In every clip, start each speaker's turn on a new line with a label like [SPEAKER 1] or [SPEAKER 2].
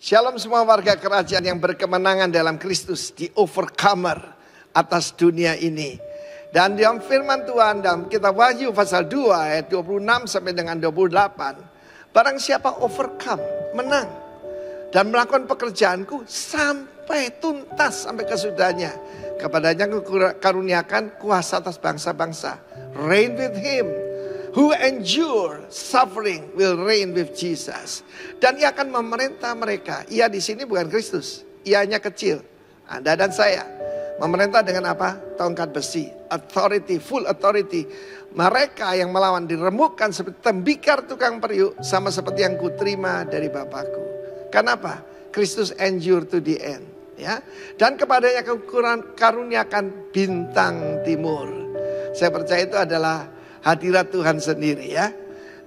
[SPEAKER 1] Shalom semua warga kerajaan yang berkemenangan dalam Kristus, di overcomer atas dunia ini. Dan dalam firman Tuhan dalam kitab Wahyu pasal 2 ayat 26 sampai dengan 28. Barang siapa overcome, menang. Dan melakukan pekerjaanku sampai tuntas, sampai kesudahannya. Kepadanya karuniakan kuasa atas bangsa-bangsa. Reign with him. Who endure suffering will reign with Jesus. Dan ia akan memerintah mereka. Ia di sini bukan Kristus. Ia hanya kecil. Anda dan saya. Memerintah dengan apa? Tongkat besi. Authority, full authority. Mereka yang melawan diremukkan seperti tembikar tukang periuk. Sama seperti yang kuterima dari Bapakku. Kenapa? Kristus endure to the end. Ya. Dan kepadanya karuniakan bintang timur. Saya percaya itu adalah hadirat Tuhan sendiri ya.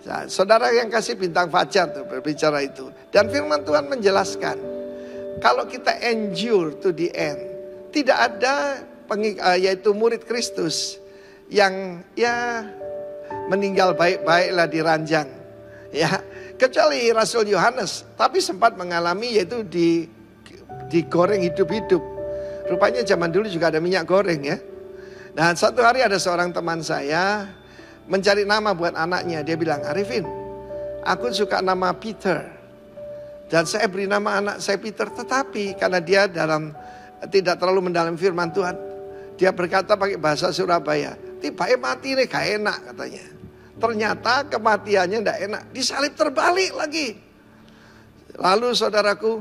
[SPEAKER 1] Nah, saudara yang kasih bintang fajar tuh berbicara itu. Dan firman Tuhan menjelaskan. Kalau kita endure to the end. Tidak ada yaitu murid Kristus. Yang ya meninggal baik-baiklah di ranjang. Ya, kecuali Rasul Yohanes. Tapi sempat mengalami yaitu digoreng hidup-hidup. Rupanya zaman dulu juga ada minyak goreng ya. Nah satu hari ada seorang teman saya mencari nama buat anaknya. Dia bilang, Arifin, aku suka nama Peter. Dan saya beri nama anak saya Peter. Tetapi karena dia tidak terlalu mendalam firman Tuhan. Dia berkata pakai bahasa Surabaya. Tiba-tiba mati nih gak enak katanya. Ternyata kematiannya gak enak. Disalib terbalik lagi. Lalu saudaraku,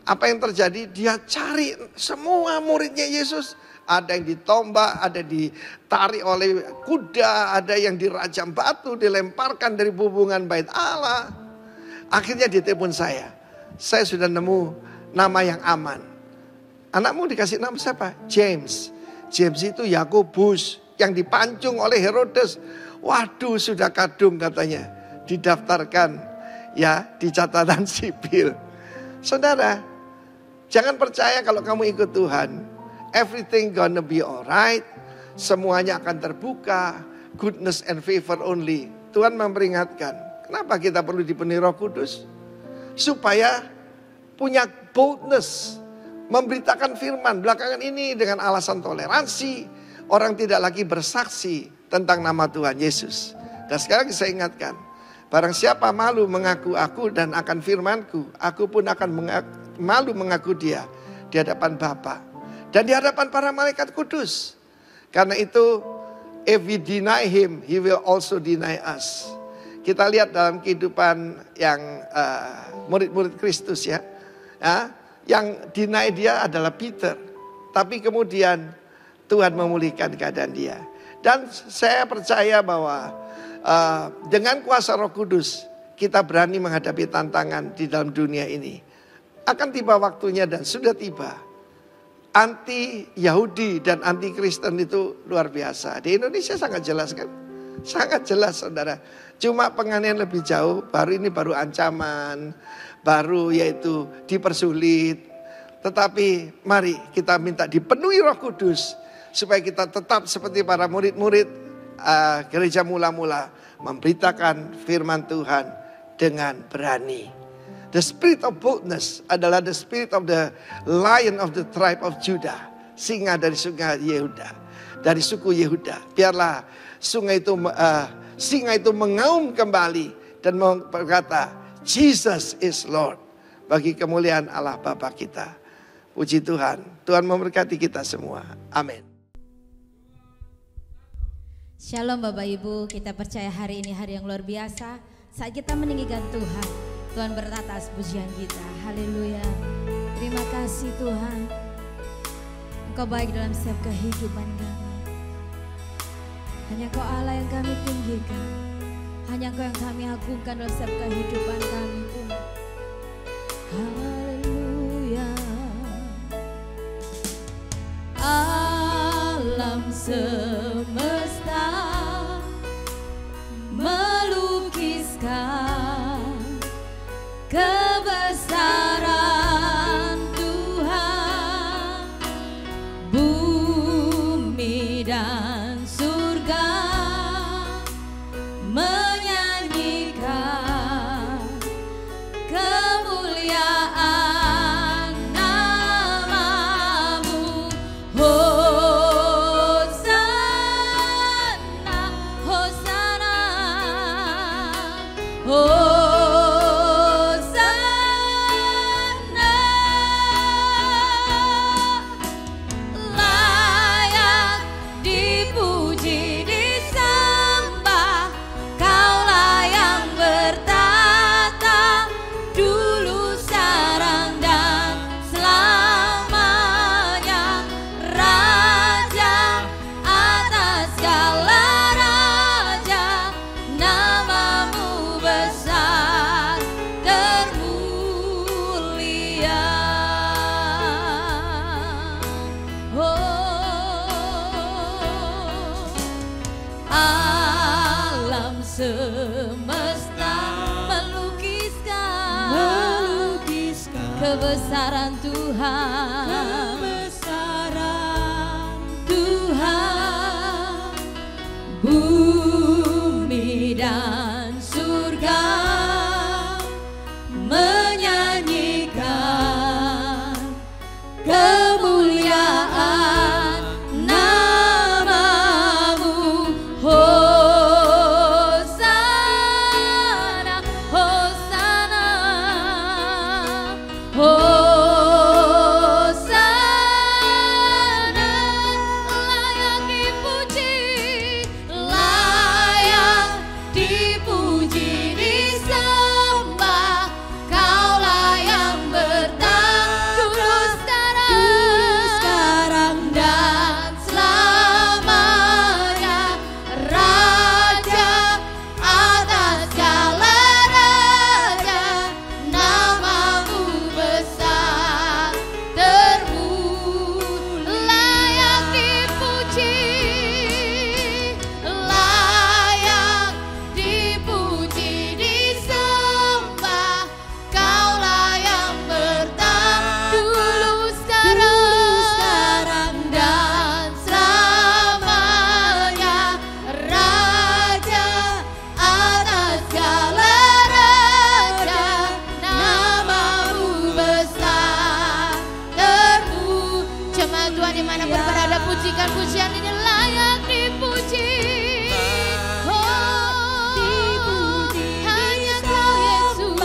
[SPEAKER 1] apa yang terjadi? Dia cari semua muridnya Yesus. Ada yang ditombak, ada ditarik oleh kuda, ada yang dirajam batu, dilemparkan dari hubungan bait Allah. Akhirnya dia telepon saya. Saya sudah nemu nama yang aman. Anakmu dikasih nama siapa? James. James itu Yakobus yang dipancung oleh Herodes. Waduh, sudah kadung katanya. Didaftarkan ya di catatan sipil. Saudara, jangan percaya kalau kamu ikut Tuhan. Everything gonna be alright. Semuanya akan terbuka. Goodness and favor only. Tuhan memperingatkan. Kenapa kita perlu dipenuhi Roh Kudus? Supaya punya boldness. Memberitakan firman. Belakangan ini dengan alasan toleransi. Orang tidak lagi bersaksi tentang nama Tuhan Yesus. Dan sekarang saya ingatkan. Barang siapa malu mengaku aku dan akan firmanku. Aku pun akan malu mengaku dia. Di hadapan Bapa. Dan di hadapan para malaikat kudus. Karena itu, if we deny him, he will also deny us. Kita lihat dalam kehidupan yang murid-murid Kristus ya. Yang deny dia adalah Peter. Tapi kemudian Tuhan memulihkan keadaan dia. Dan saya percaya bahwa dengan kuasa Roh Kudus, kita berani menghadapi tantangan di dalam dunia ini. Akan tiba waktunya dan sudah tiba. Anti Yahudi dan anti Kristen itu luar biasa. Di Indonesia sangat jelas kan? Sangat jelas saudara. Cuma penganiayaan lebih jauh, baru ancaman, baru yaitu dipersulit. Tetapi mari kita minta dipenuhi Roh Kudus. Supaya kita tetap seperti para murid-murid gereja mula-mula. Memberitakan firman Tuhan dengan berani. The spirit of boldness adalah the spirit of the lion of the tribe of Judah. Singa dari sungai Yehuda. Dari suku Yehuda. Biarlah singa itu mengaum kembali. Dan berkata, Jesus is Lord. Bagi kemuliaan Allah Bapa kita. Puji Tuhan. Tuhan memberkati kita semua. Amin.
[SPEAKER 2] Shalom Bapak Ibu. Kita percaya hari ini hari yang luar biasa. Saat kita meninggikan Tuhan. Tuhan berkata atas pujian kita. Haleluya. Terima kasih Tuhan. Engkau baik dalam setiap kehidupan kami. Hanya Engkau Allah yang kami tinggikan. Hanya Engkau yang kami agungkan dalam setiap kehidupan kami Tuhan. Haleluya. Alam semesta melukiskan kebesaran Tuhan, bumi dan surga menyanyikan kemuliaan semesta melukiskan kebesaran Tuhan, bumi dan surga menyanyikan kemuliaan namamu. Hosana, Hosana, Hosana. Layak dipuji, layak dipuji, disembah. Kaulah yang bertahan dulu sekarang dan selamanya. Raja atas segala raja, namamu besar terpuji. Layak dipuji, layak dipuji, disembah. Kaulah yang bertahan dulu sekarang dan selamanya. Raja atas segala raja, namamu besar terpuji. Jemaat Tuhan dimanapun berada, pujikan pujian ini layak dipuji. Hanya Kau Yesus,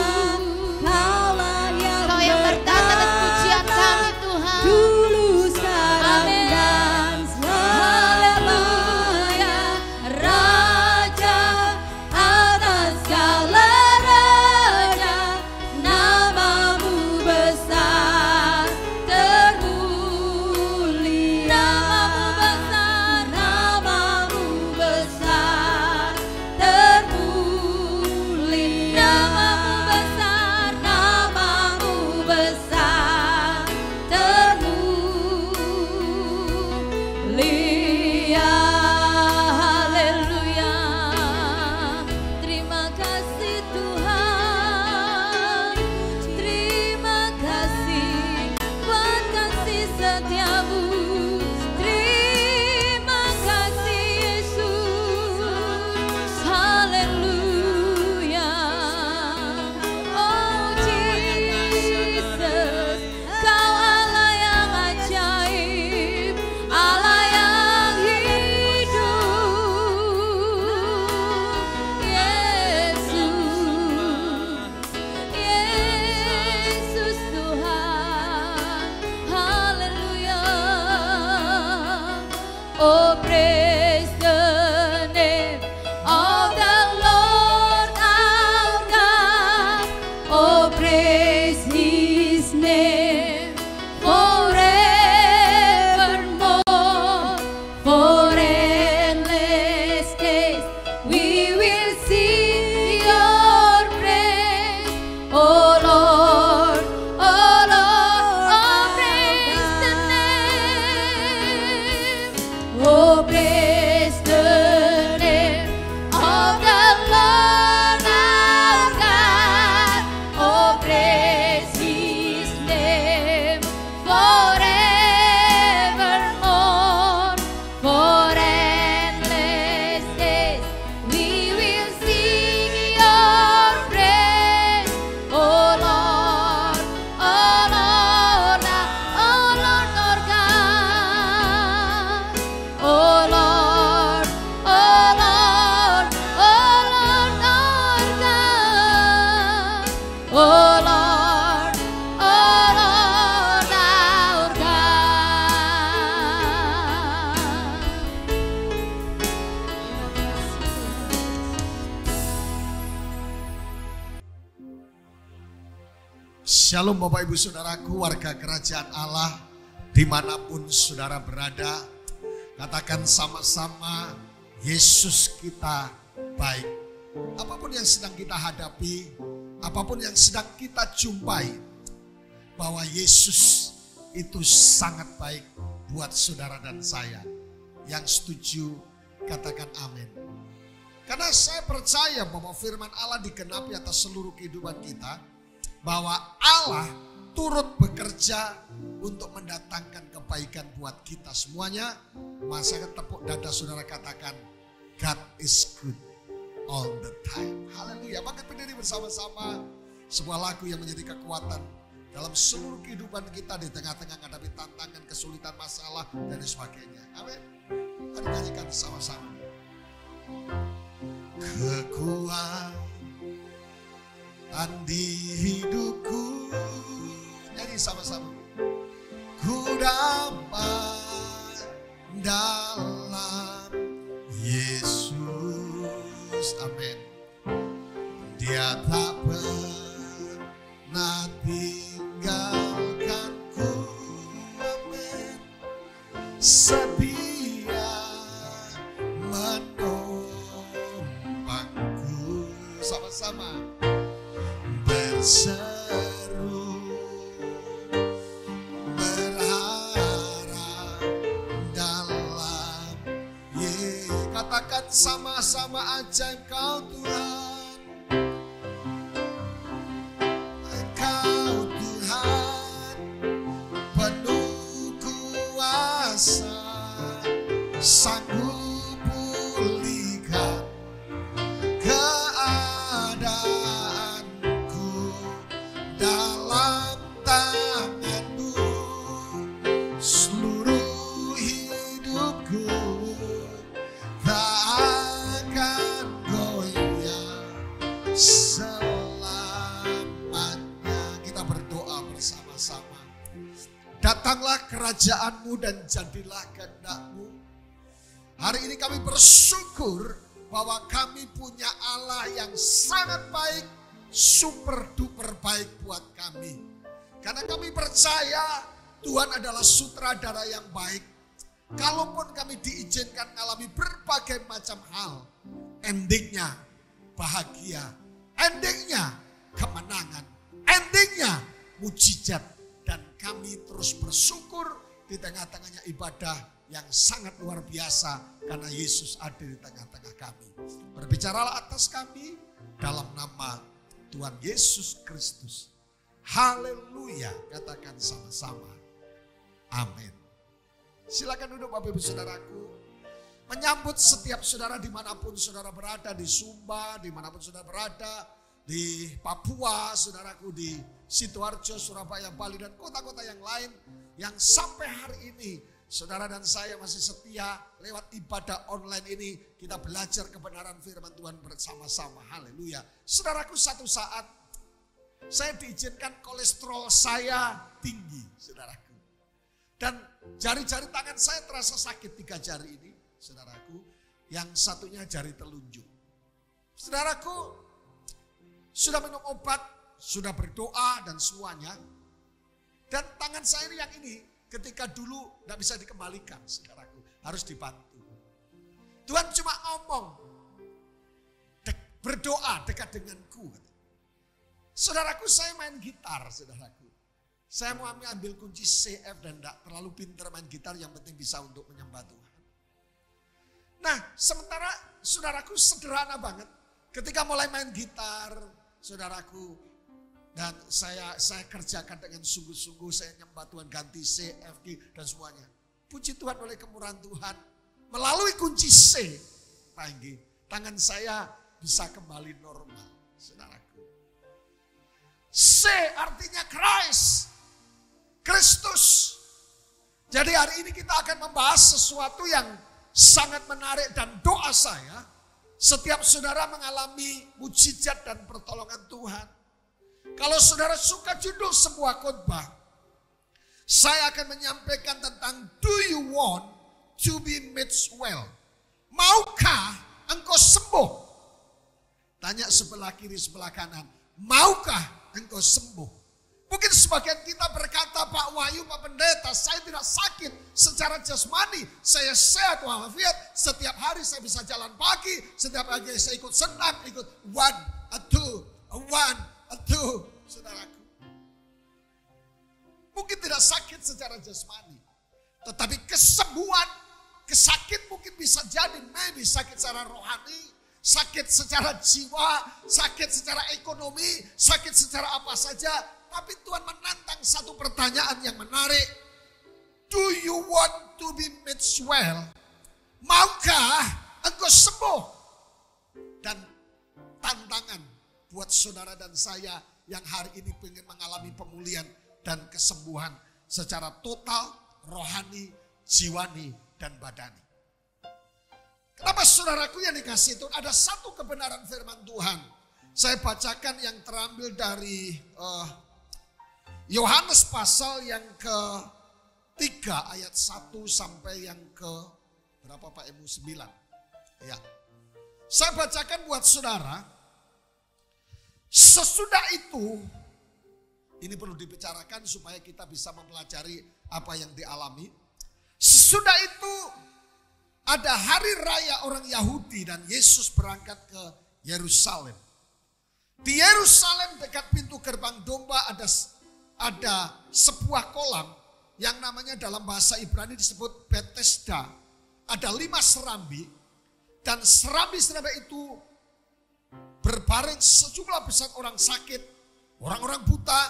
[SPEAKER 2] Kau yang bertahan atas pujian kami Tuhan. Amin. Haleluya. Raja atas segala raja, namamu besar terpuji. Namamu besar terpuji. Namamu besar terpuji. Haleluya. Terima kasih Tuhan, terima kasih buat kasih setiamu. Terima kasih Yesus. Haleluya. Oh Jesus, Kau Allah yang ajaib, Allah yang hidup. Yesus Tuhan. Haleluya. Oh, praise the name of the Lord our God. Oh, praise His name forevermore. For endless days we will sing your praise. Oh Lord, oh Lord, oh praise the name. Oh praise the name of the Lord our God. Oh praise His name forevermore. For endless days we will sing your praise. Oh Lord, oh Lord, oh Lord our God. Oh Lord, oh Lord, oh Lord our God. Oh Lord, oh Lord our God.
[SPEAKER 3] Shalom Bapak Ibu Saudaraku, warga kerajaan Allah dimanapun saudara berada. Katakan sama-sama, Yesus kita baik. Apapun yang sedang kita hadapi, apapun yang sedang kita jumpai, bahwa Yesus itu sangat baik buat saudara dan saya. Yang setuju katakan amin. Karena saya percaya bahwa firman Allah digenapi atas seluruh kehidupan kita. Bahwa Allah turut bekerja untuk mendatangkan kebaikan buat kita semuanya. Masa tepuk dada saudara katakan, God is good all the time. Haleluya. Maka berdiri bersama-sama sebuah lagu yang menjadi kekuatan dalam seluruh kehidupan kita di tengah-tengah menghadapi tantangan, kesulitan, masalah, dan sebagainya. Amin. Mari nyanyikan sama-sama. Kekuatan di hidupku, nyanyi sama-sama. Ku dapat dalam Yesus, amin. Dia tak pernah tinggalkanku, amin. Setia menolongku, sama-sama berseru berharap dalam katakan sama-sama ajaib Kau Tuhan, Kau Tuhan penuh kuasa, sanggup pulihkan keadaanku, dalam tangan-Mu seluruh hidupku tak akan goyah selamanya. Kita berdoa bersama-sama. Datanglah kerajaan-Mu dan jadilah kehendak-Mu. Hari ini kami bersyukur bahwa kami punya Allah yang sangat baik, super duper baik buat kami. Karena kami percaya Tuhan adalah sutradara yang baik. Kalaupun kami diizinkan mengalami berbagai macam hal, endingnya bahagia, endingnya kemenangan, endingnya mujizat. Dan kami terus bersyukur di tengah-tengahnya ibadah yang sangat luar biasa karena Yesus ada di tengah-tengah kami. Berbicaralah atas kami dalam nama Tuhan Yesus Kristus. Haleluya, katakan sama-sama. Amin. Silakan duduk Bapak Ibu Saudaraku. Menyambut setiap saudara dimanapun saudara berada, di Sumba, dimanapun saudara berada, di Papua, saudaraku, di Sidoarjo, Surabaya, Bali, dan kota-kota yang lain yang sampai hari ini saudara dan saya masih setia lewat ibadah online ini. Kita belajar kebenaran firman Tuhan bersama-sama. Haleluya. Saudaraku, satu saat saya diizinkan kolesterol saya tinggi, saudaraku. Dan jari-jari tangan saya terasa sakit 3 jari ini, saudaraku. Yang satunya jari telunjuk. Saudaraku, sudah minum obat, sudah berdoa dan semuanya. Dan tangan saya yang ini ketika dulu tidak bisa dikembalikan, saudaraku, harus dibantu. Tuhan cuma ngomong, berdoa dekat denganku. Saudaraku, saya main gitar, saudaraku. Saya mau ambil kunci C, F, dan tidak terlalu pintar main gitar, yang penting bisa untuk menyembah Tuhan. Nah, sementara saudaraku sederhana banget. Ketika mulai main gitar, saudaraku, dan saya kerjakan dengan sungguh-sungguh, saya nyembah Tuhan, ganti C, F, G, dan semuanya. Puji Tuhan, oleh kemurahan Tuhan, melalui kunci C, tangan saya bisa kembali normal, saudaraku. C artinya Christ, Kristus. Jadi hari ini kita akan membahas sesuatu yang sangat menarik, dan doa saya, setiap saudara mengalami mujizat dan pertolongan Tuhan. Kalau saudara suka judul sebuah khotbah, saya akan menyampaikan tentang do you want to be made well? Maukah engkau sembuh? Tanya sebelah kiri, sebelah kanan. Maukah engkau sembuh? Mungkin sebagian kita berkata, Pak Wahyu, Pak Pendeta, saya tidak sakit secara jasmani. Saya sehat walafiat. Setiap hari saya bisa jalan pagi. Setiap pagi saya ikut senam, ikut 1, 2, saudaraku. Mungkin tidak sakit secara jasmani. Tetapi kesembuhan, kesakit mungkin bisa jadi, maybe sakit secara rohani, sakit secara jiwa, sakit secara ekonomi, sakit secara apa saja. Tapi Tuhan menantang satu pertanyaan yang menarik. Do you want to be made well? Maukah engkau sembuh? Dan tantangan buat saudara dan saya yang hari ini ingin mengalami pemulihan dan kesembuhan secara total, rohani, jiwani, dan badani. Kenapa saudaraku yang dikasih itu? Ada satu kebenaran firman Tuhan. Saya bacakan yang terambil dari Yohanes pasal yang ke-3 ayat 1 sampai yang ke berapa Pak Emu? 9. Ya. Saya bacakan buat saudara. Sesudah itu, ini perlu dibicarakan supaya kita bisa mempelajari apa yang dialami. Sesudah itu ada hari raya orang Yahudi dan Yesus berangkat ke Yerusalem. Di Yerusalem dekat pintu gerbang domba ada sebuah kolam yang namanya dalam bahasa Ibrani disebut Bethesda. Ada 5 serambi dan serambi-serambi itu berbaring sejumlah besar orang sakit, orang-orang buta,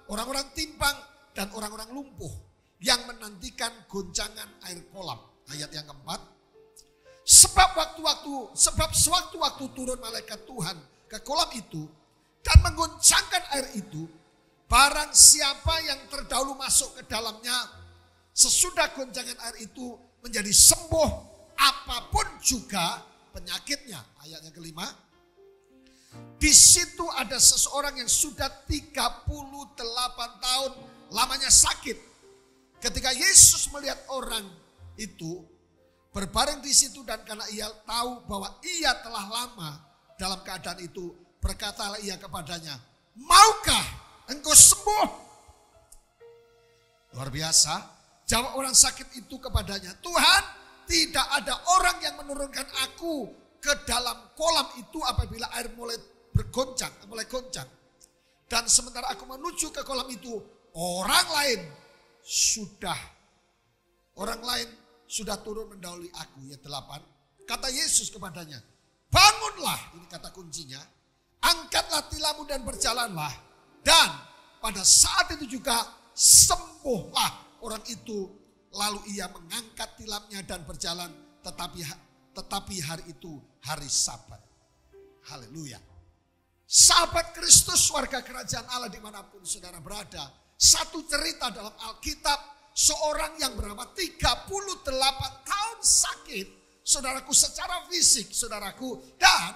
[SPEAKER 3] orang-orang timpang, dan orang-orang lumpuh yang menantikan goncangan air kolam. Ayat yang keempat. Sebab sewaktu-waktu turun malaikat Tuhan ke kolam itu dan menggoncangkan air itu, barang siapa yang terdahulu masuk ke dalamnya, sesudah goncangan air itu menjadi sembuh apapun juga penyakitnya. Ayat yang kelima. Di situ ada seseorang yang sudah 38 tahun lamanya sakit. Ketika Yesus melihat orang itu berbaring di situ dan karena ia tahu bahwa ia telah lama dalam keadaan itu, berkatalah ia kepadanya, maukah engkau sembuh? Luar biasa. Jawab orang sakit itu kepadanya, Tuhan, tidak ada orang yang menurunkan aku ke dalam kolam itu apabila air mulai goncang. Dan sementara aku menuju ke kolam itu, orang lain sudah turun mendahului aku. Ya 8. Kata Yesus kepadanya, bangunlah, ini kata kuncinya, angkatlah tilammu dan berjalanlah. Dan pada saat itu juga sembuhlah orang itu. Lalu ia mengangkat tilamnya dan berjalan, tetapi hari itu hari Sabat. Haleluya. Sahabat Kristus, warga kerajaan Allah dimanapun saudara berada. Satu cerita dalam Alkitab, seorang yang bernama 38 tahun sakit, saudaraku, secara fisik, saudaraku. Dan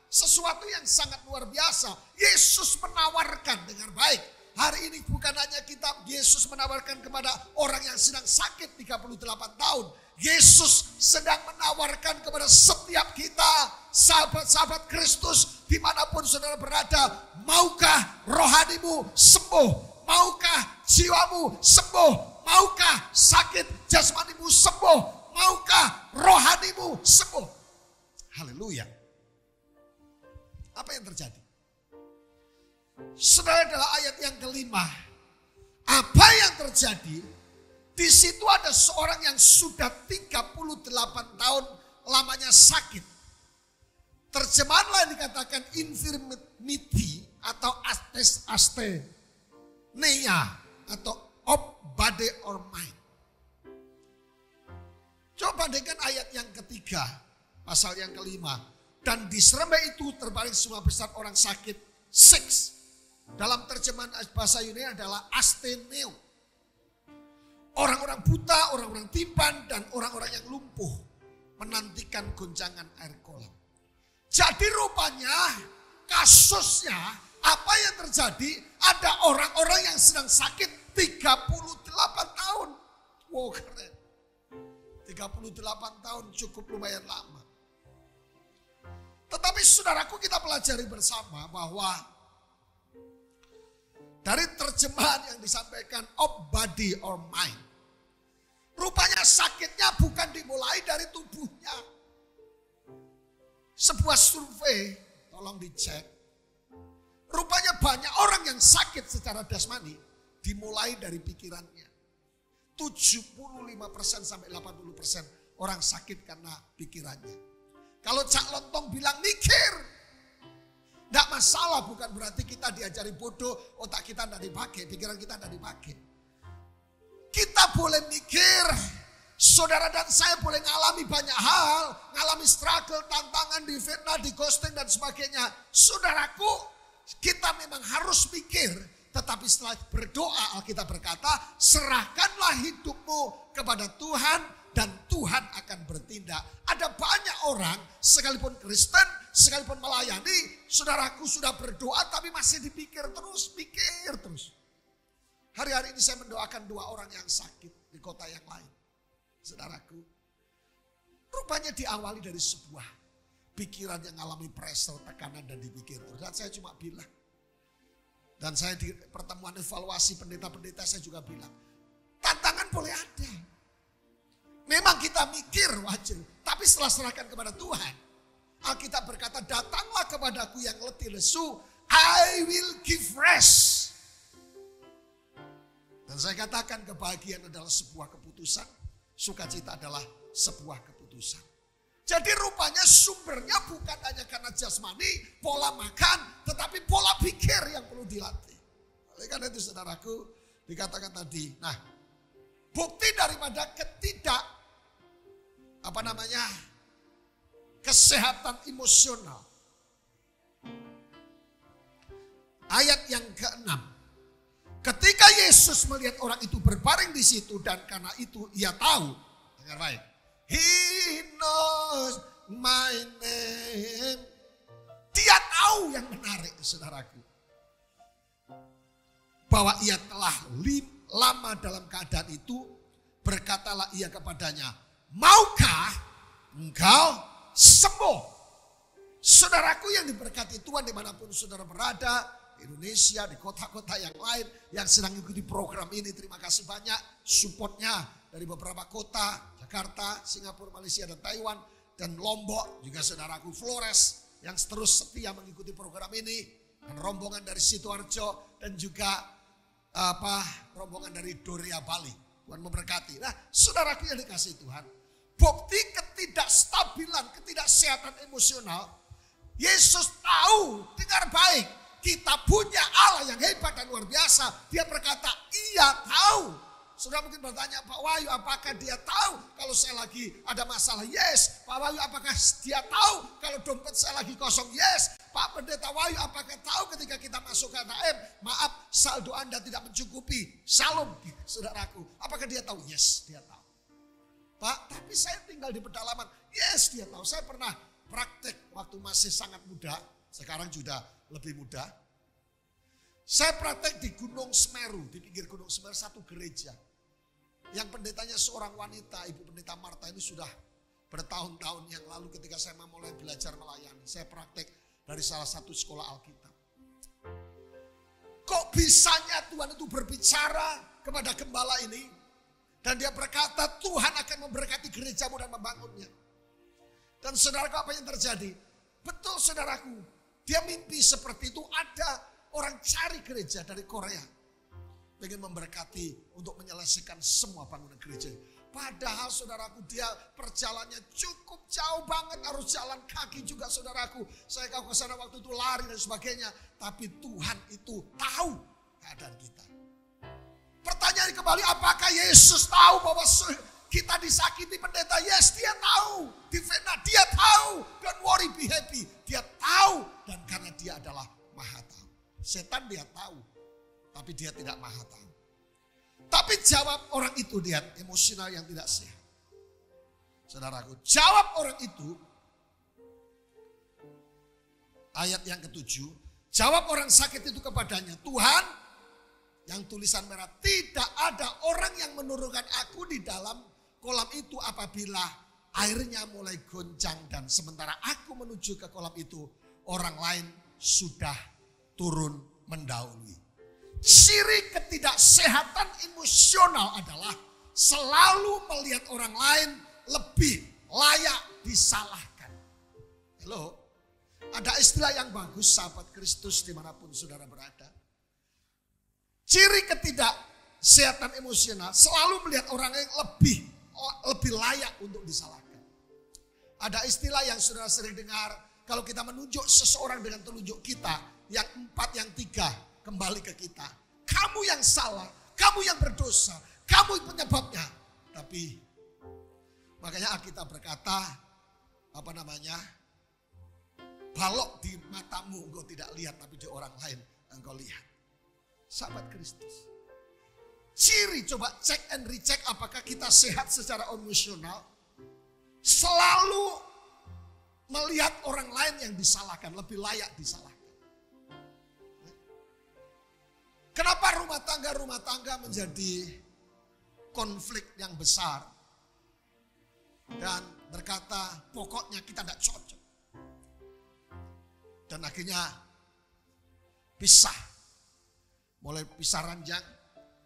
[SPEAKER 3] sesuatu yang sangat luar biasa, Yesus menawarkan dengan baik. Hari ini bukan hanya Yesus menawarkan kepada orang yang sedang sakit 38 tahun. Yesus sedang menawarkan kepada setiap kita, sahabat-sahabat Kristus, dimanapun saudara berada. Maukah rohanimu sembuh? Maukah jiwamu sembuh? Maukah sakit jasmanimu sembuh? Maukah rohanimu sembuh? Haleluya. Apa yang terjadi? Saudara, adalah ayat yang kelima. Apa yang terjadi? Di situ ada seorang yang sudah 38 tahun lamanya sakit. Terjemahan lain dikatakan infirmity atau astenia atau of body or mind. Coba bandingkan ayat yang ketiga, pasal yang kelima. Dan di serambi itu terbaring semua besar orang sakit. 6. Dalam terjemahan bahasa Yunani adalah asteneo. Orang-orang buta, orang-orang timpang, dan orang-orang yang lumpuh menantikan goncangan air kolam. Jadi rupanya kasusnya apa yang terjadi? Ada orang-orang yang sedang sakit 38 tahun. Wow, keren. 38 tahun cukup lumayan lama. Tetapi saudaraku, kita pelajari bersama bahwa dari terjemahan yang disampaikan of body or mind, rupanya sakitnya bukan dimulai dari tubuhnya. Sebuah survei, tolong dicek. Rupanya banyak orang yang sakit secara jasmani dimulai dari pikirannya. 75% sampai 80% orang sakit karena pikirannya. Kalau Cak Lontong bilang mikir, tidak masalah, bukan berarti kita diajari bodoh, otak kita tidak dipakai, pikiran kita tidak dipakai. Kita boleh mikir, saudara dan saya boleh ngalami banyak hal, ngalami struggle, tantangan, difitnah, di ghosting dan sebagainya. Saudaraku, kita memang harus mikir, tetapi setelah berdoa Alkitab berkata, serahkanlah hidupmu kepada Tuhan dan Tuhan akan bertindak. Ada banyak orang sekalipun Kristen, sekalipun melayani, saudaraku sudah berdoa tapi masih dipikir terus, pikir terus. Hari-hari ini saya mendoakan 2 orang yang sakit di kota yang lain. Saudaraku, rupanya diawali dari sebuah pikiran yang mengalami pressure, tekanan dan dipikir terus. Dan saya cuma bilang, dan saya di pertemuan evaluasi pendeta-pendeta saya juga bilang, tantangan boleh ada. Memang kita mikir wajar, tapi setelah serahkan kepada Tuhan, Alkitab berkata, datanglah kepadaku yang letih lesu, I will give rest. Dan saya katakan kebahagiaan adalah sebuah keputusan, sukacita adalah sebuah keputusan. Jadi rupanya sumbernya bukan hanya karena jasmani, pola makan, tetapi pola pikir yang perlu dilatih. Oleh karena itu saudaraku, dikatakan tadi, nah bukti daripada kesehatan emosional. Ayat yang ke-6. Ketika Yesus melihat orang itu berbaring di situ dan karena itu ia tahu, dengar baik, He knows my name. Dia tahu yang menarik saudaraku, bahwa ia telah lama dalam keadaan itu. Berkatalah ia kepadanya, maukah engkau sembuh? Saudaraku yang diberkati Tuhan dimanapun saudara berada, di Indonesia, di kota-kota yang lain yang sedang mengikuti program ini, terima kasih banyak supportnya dari beberapa kota, Jakarta, Singapura, Malaysia dan Taiwan, dan Lombok, juga saudaraku Flores yang terus setia mengikuti program ini, dan rombongan dari Sidoarjo dan juga rombongan dari Doria Bali. Tuhan memberkati. Nah, saudaraku yang dikasihi Tuhan, bukti ketidakstabilan, ketidaksehatan emosional, Yesus tahu, dengar baik, kita punya Allah yang hebat dan luar biasa. Dia berkata, ia tahu. Saudara mungkin bertanya, Pak Wahyu, apakah dia tahu kalau saya lagi ada masalah? Yes. Pak Wahyu, apakah dia tahu kalau dompet saya lagi kosong? Yes. Pak Pendeta Wahyu, apakah tahu ketika kita masuk ke ATM, maaf, saldo Anda tidak mencukupi? Salam, saudaraku. Apakah dia tahu? Yes, dia tahu. Pak, tapi saya tinggal di pedalaman. Yes, dia tahu. Saya pernah praktek waktu masih sangat muda, sekarang sudah lebih muda. Saya praktek di Gunung Semeru, di pinggir Gunung Semeru, satu gereja. Yang pendetanya seorang wanita, Ibu Pendeta Marta, ini sudah bertahun-tahun yang lalu ketika saya mulai belajar melayani. Saya praktek dari salah satu sekolah Alkitab. Kok bisanya Tuhan itu berbicara kepada gembala ini? Dan dia berkata, Tuhan akan memberkati gerejamu dan membangunnya. Dan saudaraku, apa yang terjadi? Betul saudaraku, dia mimpi seperti itu. Ada orang cari gereja dari Korea, pengen memberkati untuk menyelesaikan semua bangunan gereja. Padahal saudaraku, dia perjalanannya cukup jauh banget, harus jalan kaki juga saudaraku. Saya kalau ke sana waktu itu lari dan sebagainya. Tapi Tuhan itu tahu keadaan kita. Pertanyaan kembali, apakah Yesus tahu bahwa kita disakiti pendeta? Yes, dia tahu. Difitnah, dia tahu. Don't worry, be happy. Dia tahu, dan karena dia adalah Maha Tahu. Setan dia tahu, tapi dia tidak Maha Tahu. Tapi jawab orang itu, lihat emosional yang tidak sehat. Saudaraku, jawab orang itu, ayat yang ke-7, jawab orang sakit itu kepadanya, Tuhan, yang tulisan merah, tidak ada orang yang menurunkan aku di dalam kolam itu apabila airnya mulai goncang, dan sementara aku menuju ke kolam itu, orang lain sudah turun mendahului. Ciri ketidaksehatan emosional adalah selalu melihat orang lain lebih layak disalahkan. Halo, ada istilah yang bagus sahabat Kristus dimanapun saudara berada. Ciri ketidaksehatan emosional selalu melihat orang yang lebih layak untuk disalahkan. Ada istilah yang saudara sering dengar, kalau kita menunjuk seseorang dengan telunjuk kita, yang 4, yang 3 kembali ke kita. Kamu yang salah, kamu yang berdosa, kamu penyebabnya. Tapi makanya Alkitab berkata, balok di matamu engkau tidak lihat, tapi di orang lain engkau lihat. Sahabat Kristus, ciri coba cek and recheck apakah kita sehat secara emosional. Selalu melihat orang lain yang disalahkan, lebih layak disalahkan. Kenapa rumah tangga menjadi konflik yang besar? Dan berkata pokoknya kita tidak cocok. Dan akhirnya pisah. Mulai pisah ranjang,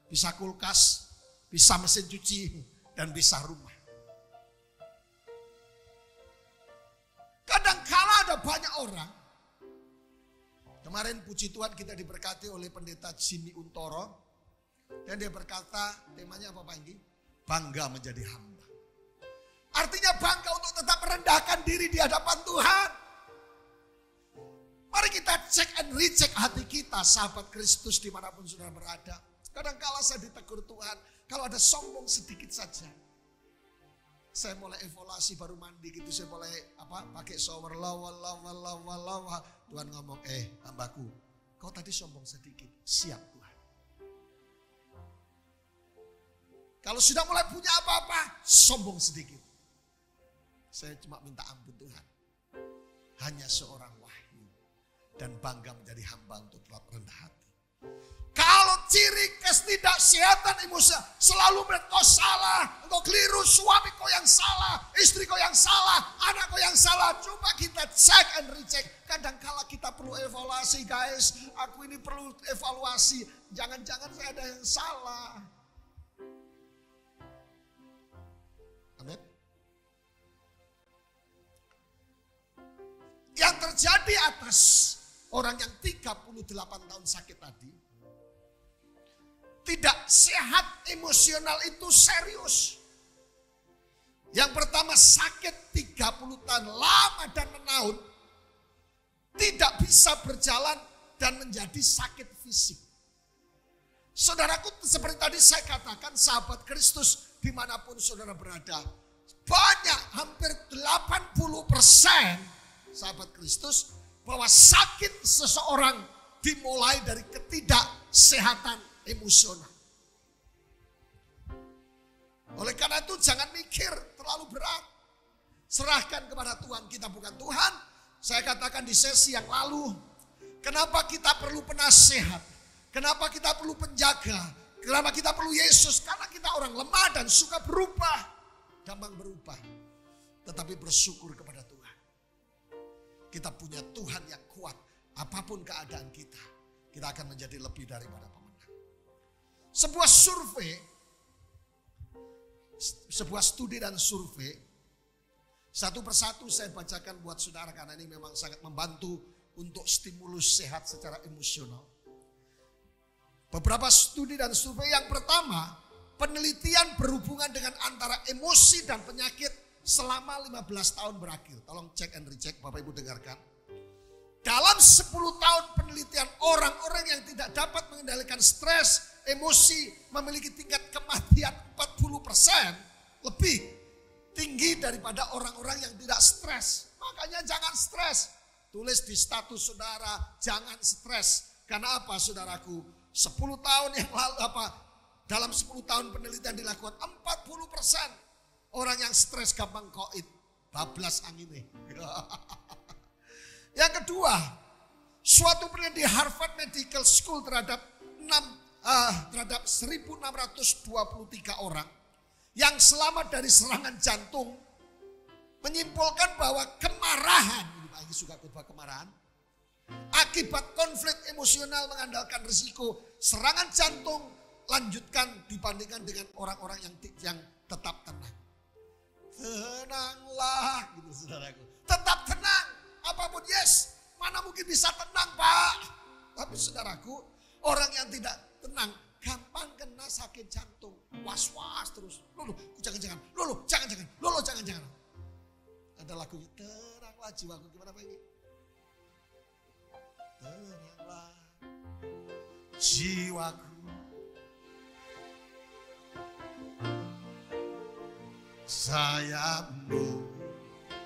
[SPEAKER 3] pisah kulkas, pisah mesin cuci, dan pisah rumah. Kadangkala ada banyak orang. Kemarin puji Tuhan kita diberkati oleh pendeta Jimmy Untoro. Dan dia berkata, temanya apa Pak Inggi? Bangga menjadi hamba. Artinya bangga untuk tetap merendahkan diri di hadapan Tuhan. Mari kita cek and recheck hati kita, sahabat Kristus dimanapun saudara berada. Kadangkala saya ditegur Tuhan, kalau ada sombong sedikit saja. Saya mulai evaluasi baru mandi gitu, saya mulai pakai shower lawa. Tuhan ngomong, hambaku, kau tadi sombong sedikit, siap Tuhan. Kalau sudah mulai punya apa-apa, sombong sedikit. Saya cuma minta ampun Tuhan. Hanya seorang Wahyu dan bangga menjadi hamba untuk tetap rendah hati. Kalau ciri ketidaksehatan emosional selalu kau salah, engkau keliru, suami kau yang salah, istri kau yang salah, anak kau yang salah. Coba kita check and recheck. Kadangkala kita perlu evaluasi guys. Aku ini perlu evaluasi. Jangan-jangan saya ada yang salah. Amin. Yang terjadi atas orang yang 38 tahun sakit tadi, tidak sehat emosional itu serius. Yang pertama sakit 30 tahun lama dan menahun. Tidak bisa berjalan dan menjadi sakit fisik. Saudaraku, seperti tadi saya katakan, sahabat Kristus dimanapun saudara berada. Banyak, hampir 80% sahabat Kristus bahwa sakit seseorang dimulai dari ketidaksehatan emosional. Oleh karena itu jangan mikir terlalu berat. Serahkan kepada Tuhan, kita bukan Tuhan. Saya katakan di sesi yang lalu, kenapa kita perlu penasehat? Kenapa kita perlu penjaga? Kenapa kita perlu Yesus? Karena kita orang lemah dan suka berubah. Gampang berubah. Tetapi bersyukur kepada Tuhan. Kita punya Tuhan yang kuat. Apapun keadaan kita, kita akan menjadi lebih daripada pemenang. Sebuah survei, sebuah studi dan survei, satu persatu saya bacakan buat saudara karena ini memang sangat membantu untuk stimulus sehat secara emosional. Beberapa studi dan survei. Yang pertama, penelitian berhubungan dengan antara emosi dan penyakit selama 15 tahun berakhir. Tolong cek and recheck, Bapak Ibu dengarkan. Dalam 10 tahun penelitian, orang-orang yang tidak dapat mengendalikan stres, emosi, memiliki tingkat kematian 40% lebih tinggi daripada orang-orang yang tidak stres. Makanya jangan stres. Tulis di status saudara, jangan stres. Karena apa saudaraku? 10 tahun yang lalu dalam 10 tahun penelitian dilakukan, 40% orang yang stres gampang koit, bablas anginnya. Yang kedua, suatu penelitian di Harvard Medical School terhadap 1.623 orang yang selamat dari serangan jantung menyimpulkan bahwa kemarahan, ini suka khotbah kemarahan, akibat konflik emosional mengandalkan risiko serangan jantung lanjutkan dibandingkan dengan orang-orang yang tetap tenang. Tenanglah gitu saudaraku. Tetap tenang. Apapun yes. Mana mungkin bisa tenang Pak. Tapi saudaraku, orang yang tidak tenang gampang kena sakit jantung. Was-was terus. Jangan-jangan. Jangan-jangan. Ada lagunya, teranglah jiwaku. Gimana Pak ini? Teranglah jiwaku, sayapmu.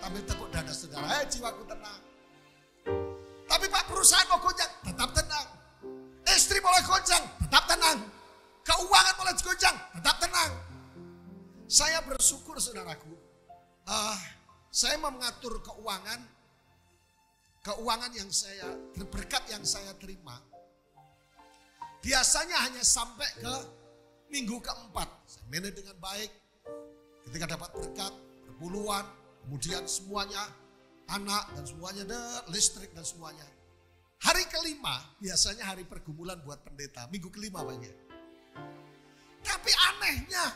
[SPEAKER 3] Tapi tepuk dada saudara, jiwaku tenang. Tapi Pak, perusahaan mau goncang, tetap tenang. Istri boleh goncang, tetap tenang. Keuangan boleh goncang, tetap tenang. Saya bersyukur saudaraku, saya mengatur keuangan yang saya, berkat yang saya terima. Biasanya hanya sampai ke minggu keempat. Saya manage dengan baik. Ketika dapat berkat, berpuluhan, kemudian semuanya, anak dan semuanya, listrik dan semuanya. Hari kelima biasanya hari pergumulan buat pendeta. Minggu kelima banyak. Tapi anehnya,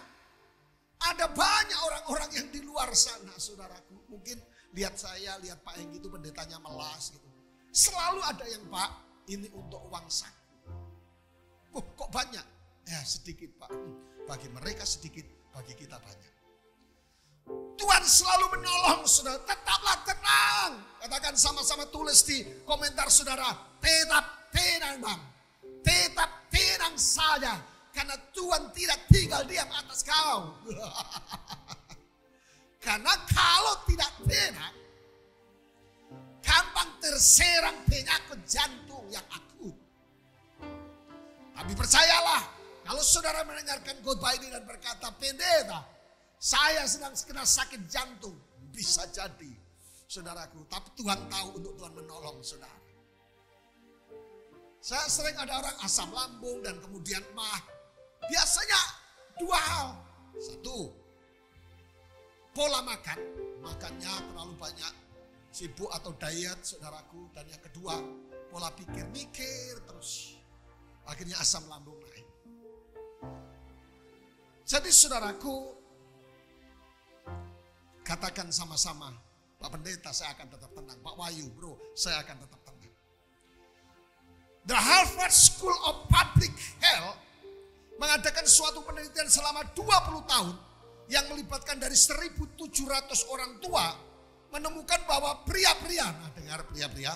[SPEAKER 3] ada banyak orang-orang yang di luar sana saudaraku. Mungkin lihat saya, lihat Pak Enggi itu pendetanya melas gitu. Selalu ada yang Pak, ini untuk uang saku. Kok banyak? Ya sedikit Pak. Bagi mereka sedikit, bagi kita banyak. Tuhan selalu menolong saudara. Tetaplah tenang. Katakan sama-sama, tulis di komentar saudara. Tetap tenang Bang. Tetap tenang saja. Karena Tuhan tidak tinggal diam atas kau. Karena kalau tidak tenang, gampang terserang penyakit jantung yang akut. Tapi percayalah, kalau saudara mendengarkan khotbah ini dan berkata, pendeta, saya sedang kena sakit jantung. Bisa jadi, saudaraku. Tapi Tuhan tahu untuk Tuhan menolong saudara. Saya sering ada orang asam lambung dan kemudian mah. Biasanya dua hal. Satu, pola makan. Makannya terlalu banyak. Sibuk atau diet saudaraku. Dan yang kedua, pola pikir. Mikir terus. Akhirnya asam lambung naik. Jadi saudaraku, katakan sama-sama, Pak Pendeta saya akan tetap tenang. Pak Wahyu bro, saya akan tetap tenang. The Harvard School of Public Health mengadakan suatu penelitian selama 20 tahun yang melibatkan dari 1.700 orang tua, menemukan bahwa pria-pria, nah dengar pria-pria,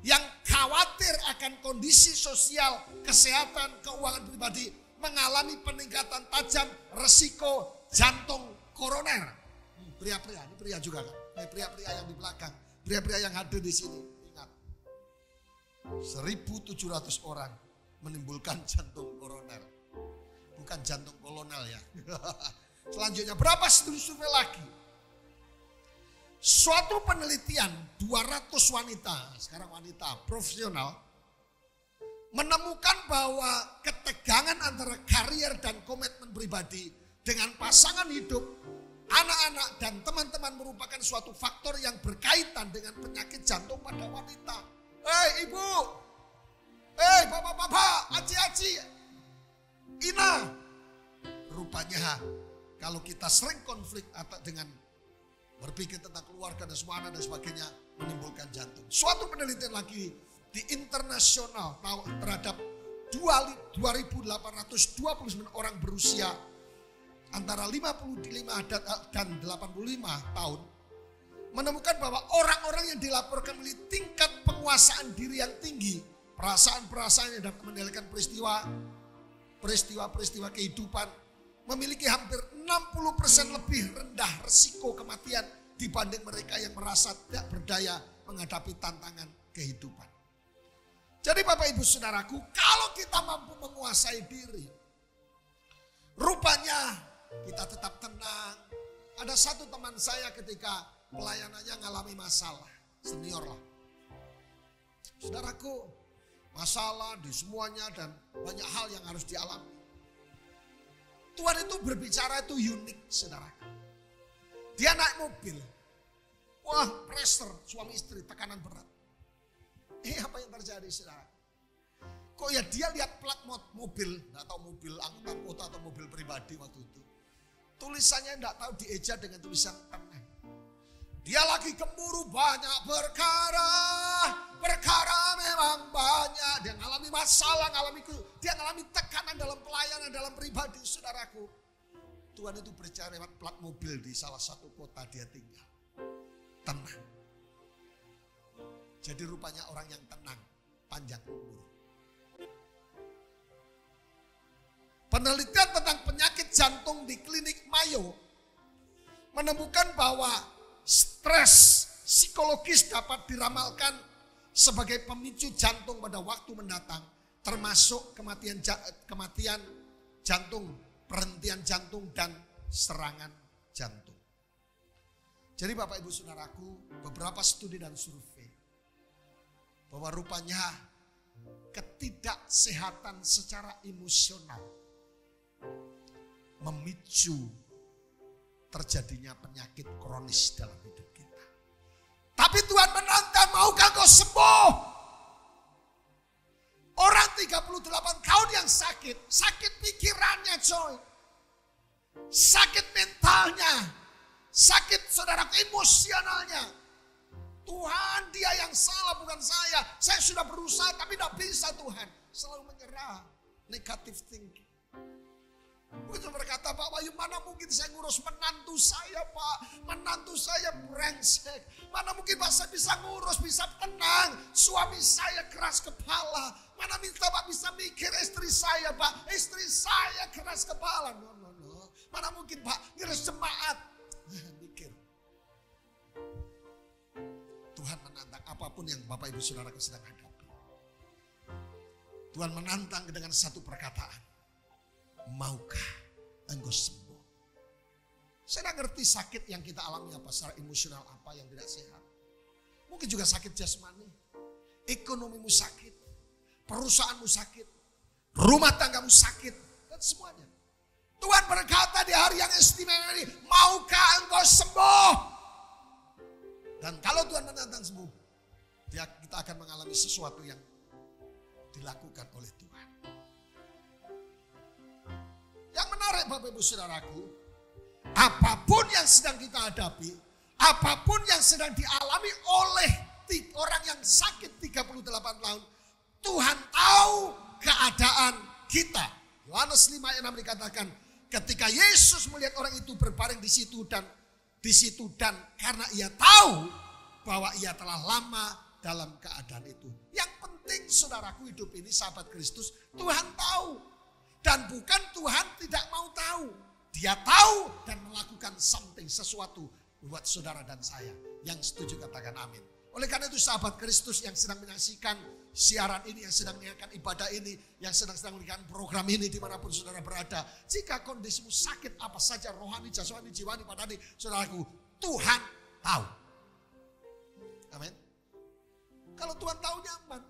[SPEAKER 3] yang khawatir akan kondisi sosial, kesehatan, keuangan pribadi mengalami peningkatan tajam resiko jantung koroner. Pria-pria, ini pria juga kan? Ini pria-pria yang di belakang, pria-pria yang hadir di sini. Ingat, 1.700 orang menimbulkan jantung koroner, bukan jantung kolonel ya. Selanjutnya berapa survei lagi? Suatu penelitian 200 wanita, sekarang wanita profesional, menemukan bahwa ketegangan antara karier dan komitmen pribadi dengan pasangan hidup, anak-anak dan teman-teman merupakan suatu faktor yang berkaitan dengan penyakit jantung pada wanita. Hei ibu, hei bapak-bapak, aci-aci, Ina. Rupanya kalau kita sering konflik atau dengan berpikir tentang keluarga dan semua anak dan sebagainya, menimbulkan jantung. Suatu penelitian lagi di internasional terhadap 2.829 orang berusia antara 55 dan 85 tahun menemukan bahwa orang-orang yang dilaporkan memiliki tingkat penguasaan diri yang tinggi, perasaan-perasaan yang dapat mengendalikan peristiwa-peristiwa kehidupan, memiliki hampir 60% lebih rendah resiko kematian dibanding mereka yang merasa tidak berdaya menghadapi tantangan kehidupan. Jadi Bapak Ibu Saudaraku, kalau kita mampu menguasai diri, rupanya kita tetap tenang. Ada satu teman saya ketika pelayanannya ngalami masalah, senior lah. Saudaraku, masalah di semuanya dan banyak hal yang harus dialami. Tuhan itu berbicara itu unik, saudara. Dia naik mobil. Wah, pressure, suami istri, tekanan berat. Apa yang terjadi, saudara? Kok ya dia lihat plat mobil, nggak tahu mobil angkutan kota atau mobil pribadi waktu itu. Tulisannya nggak tahu dieja dengan tulisan tenang. Dia lagi gemuruh banyak perkara memang banyak. Dia ngalami masalah, dia ngalami tekanan dalam pelayanan, dalam pribadi, saudaraku. Tuhan itu berbicara lewat plat mobil di salah satu kota dia tinggal. tenang. Jadi rupanya orang yang tenang, panjang umur. Penelitian tentang penyakit jantung di klinik Mayo menemukan bahwa stres psikologis dapat diramalkan sebagai pemicu jantung pada waktu mendatang, termasuk kematian jantung, perhentian jantung, dan serangan jantung. Jadi Bapak Ibu Saudaraku, beberapa studi dan survei bahwa rupanya ketidaksehatan secara emosional memicu terjadinya penyakit kronis dalam hidup kita. Tapi Tuhan menantang, maukah kau sembuh? Orang 38 tahun yang sakit pikirannya coy. Sakit mentalnya, sakit saudara emosionalnya. Tuhan, dia yang salah bukan saya. Saya sudah berusaha tapi tidak bisa Tuhan. Selalu menyerah, negative thinking. Begitu berkata, Pak Wahyu, mana mungkin saya ngurus menantu saya, Pak. Menantu saya brengsek. Mana mungkin Pak saya bisa ngurus, bisa tenang. Suami saya keras kepala. Mana minta Pak bisa mikir istri saya, Pak. Istri saya keras kepala. No. Mana mungkin Pak ngurus jemaat. Mikir. Tuhan menantang apapun yang Bapak Ibu Saudara sedang hadapi. Tuhan menantang dengan satu perkataan. Maukah engkau sembuh? Saya tidak ngerti sakit yang kita alami apa, secara emosional apa yang tidak sehat. Mungkin juga sakit jasmani, ekonomimu sakit, perusahaanmu sakit, rumah tanggamu sakit, dan semuanya. Tuhan berkata di hari yang istimewa ini, maukah engkau sembuh? Dan kalau Tuhan menantang sembuh, kita akan mengalami sesuatu yang dilakukan oleh Tuhan. Yang menarik Bapak Ibu Saudaraku, apapun yang sedang kita hadapi, apapun yang sedang dialami oleh orang yang sakit 38 tahun, Tuhan tahu keadaan kita. Yohanes 5 ayat 6 dikatakan, ketika Yesus melihat orang itu berbaring di situ dan karena ia tahu bahwa ia telah lama dalam keadaan itu. Yang penting saudaraku hidup ini sahabat Kristus, Tuhan tahu. Dan bukan Tuhan tidak mau tahu. Dia tahu dan melakukan sesuatu buat saudara dan saya. Yang setuju katakan amin. Oleh karena itu sahabat Kristus yang sedang menyaksikan siaran ini, yang sedang menyaksikan ibadah ini, yang sedang menyaksikan program ini dimanapun saudara berada. Jika kondisimu sakit apa saja, rohani, jasmani, jiwani, badani, saudaraku, Tuhan tahu. Amin. Kalau Tuhan tahu nyaman.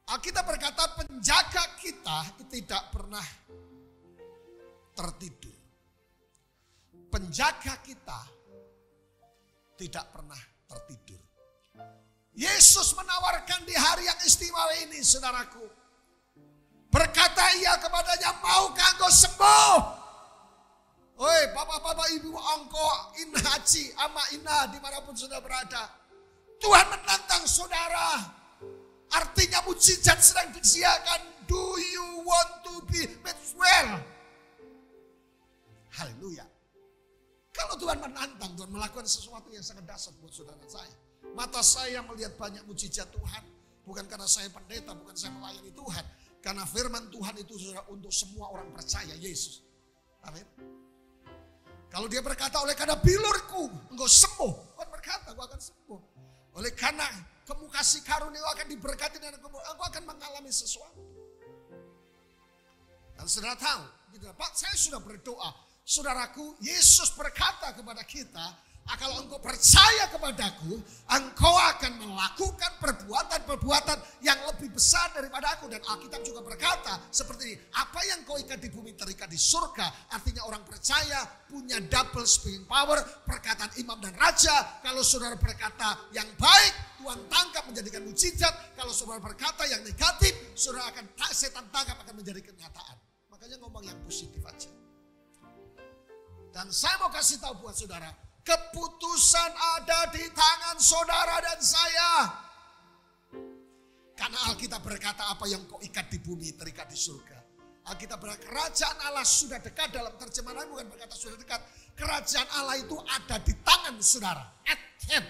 [SPEAKER 3] Alkitab berkata penjaga kita tidak pernah tertidur. Penjaga kita tidak pernah tertidur. Yesus menawarkan di hari yang istimewa ini saudaraku. Berkata ia kepadanya, maukah engkau sembuh? Oi bapak-bapak ibu angko inhaji ama ina dimanapun saudara berada. Tuhan menantang saudara. Artinya mujizat sedang disediakan. Do you want to be made well? Haleluya. Kalau Tuhan menantang, Tuhan melakukan sesuatu yang sangat dahsyat buat saudara saya. Mata saya melihat banyak mujizat Tuhan. Bukan karena saya pendeta, bukan saya melayani Tuhan. Karena firman Tuhan itu saudara untuk semua orang percaya Yesus. Amin. Kalau dia berkata oleh karena bilurku engkau sembuh. Tuhan berkata engkau akan sembuh. Oleh karena kamu kasih karunia akan diberkati dan engkau akan mengalami sesuatu. Dan saudara tahu, Pak saya sudah berdoa. Saudaraku, Yesus berkata kepada kita, kalau engkau percaya kepadaku, engkau akan melakukan perbuatan-perbuatan yang lebih besar daripada aku. Dan Alkitab juga berkata seperti ini, apa yang kau ikat di bumi terikat di surga. Artinya orang percaya punya double speaking power, perkataan imam dan raja. Kalau saudara berkata yang baik, Tuhan tangkap menjadikan mujizat. Kalau saudara berkata yang negatif, saudara akan setan tangkap akan menjadi kenyataan. Makanya ngomong yang positif aja. Dan saya mau kasih tahu buat saudara, keputusan ada di tangan saudara dan saya. Karena Alkitab berkata apa yang kau ikat di bumi terikat di surga. Alkitab berkata kerajaan Allah sudah dekat, dalam terjemahan bukan berkata sudah dekat. kerajaan Allah itu ada di tangan saudara. At hand.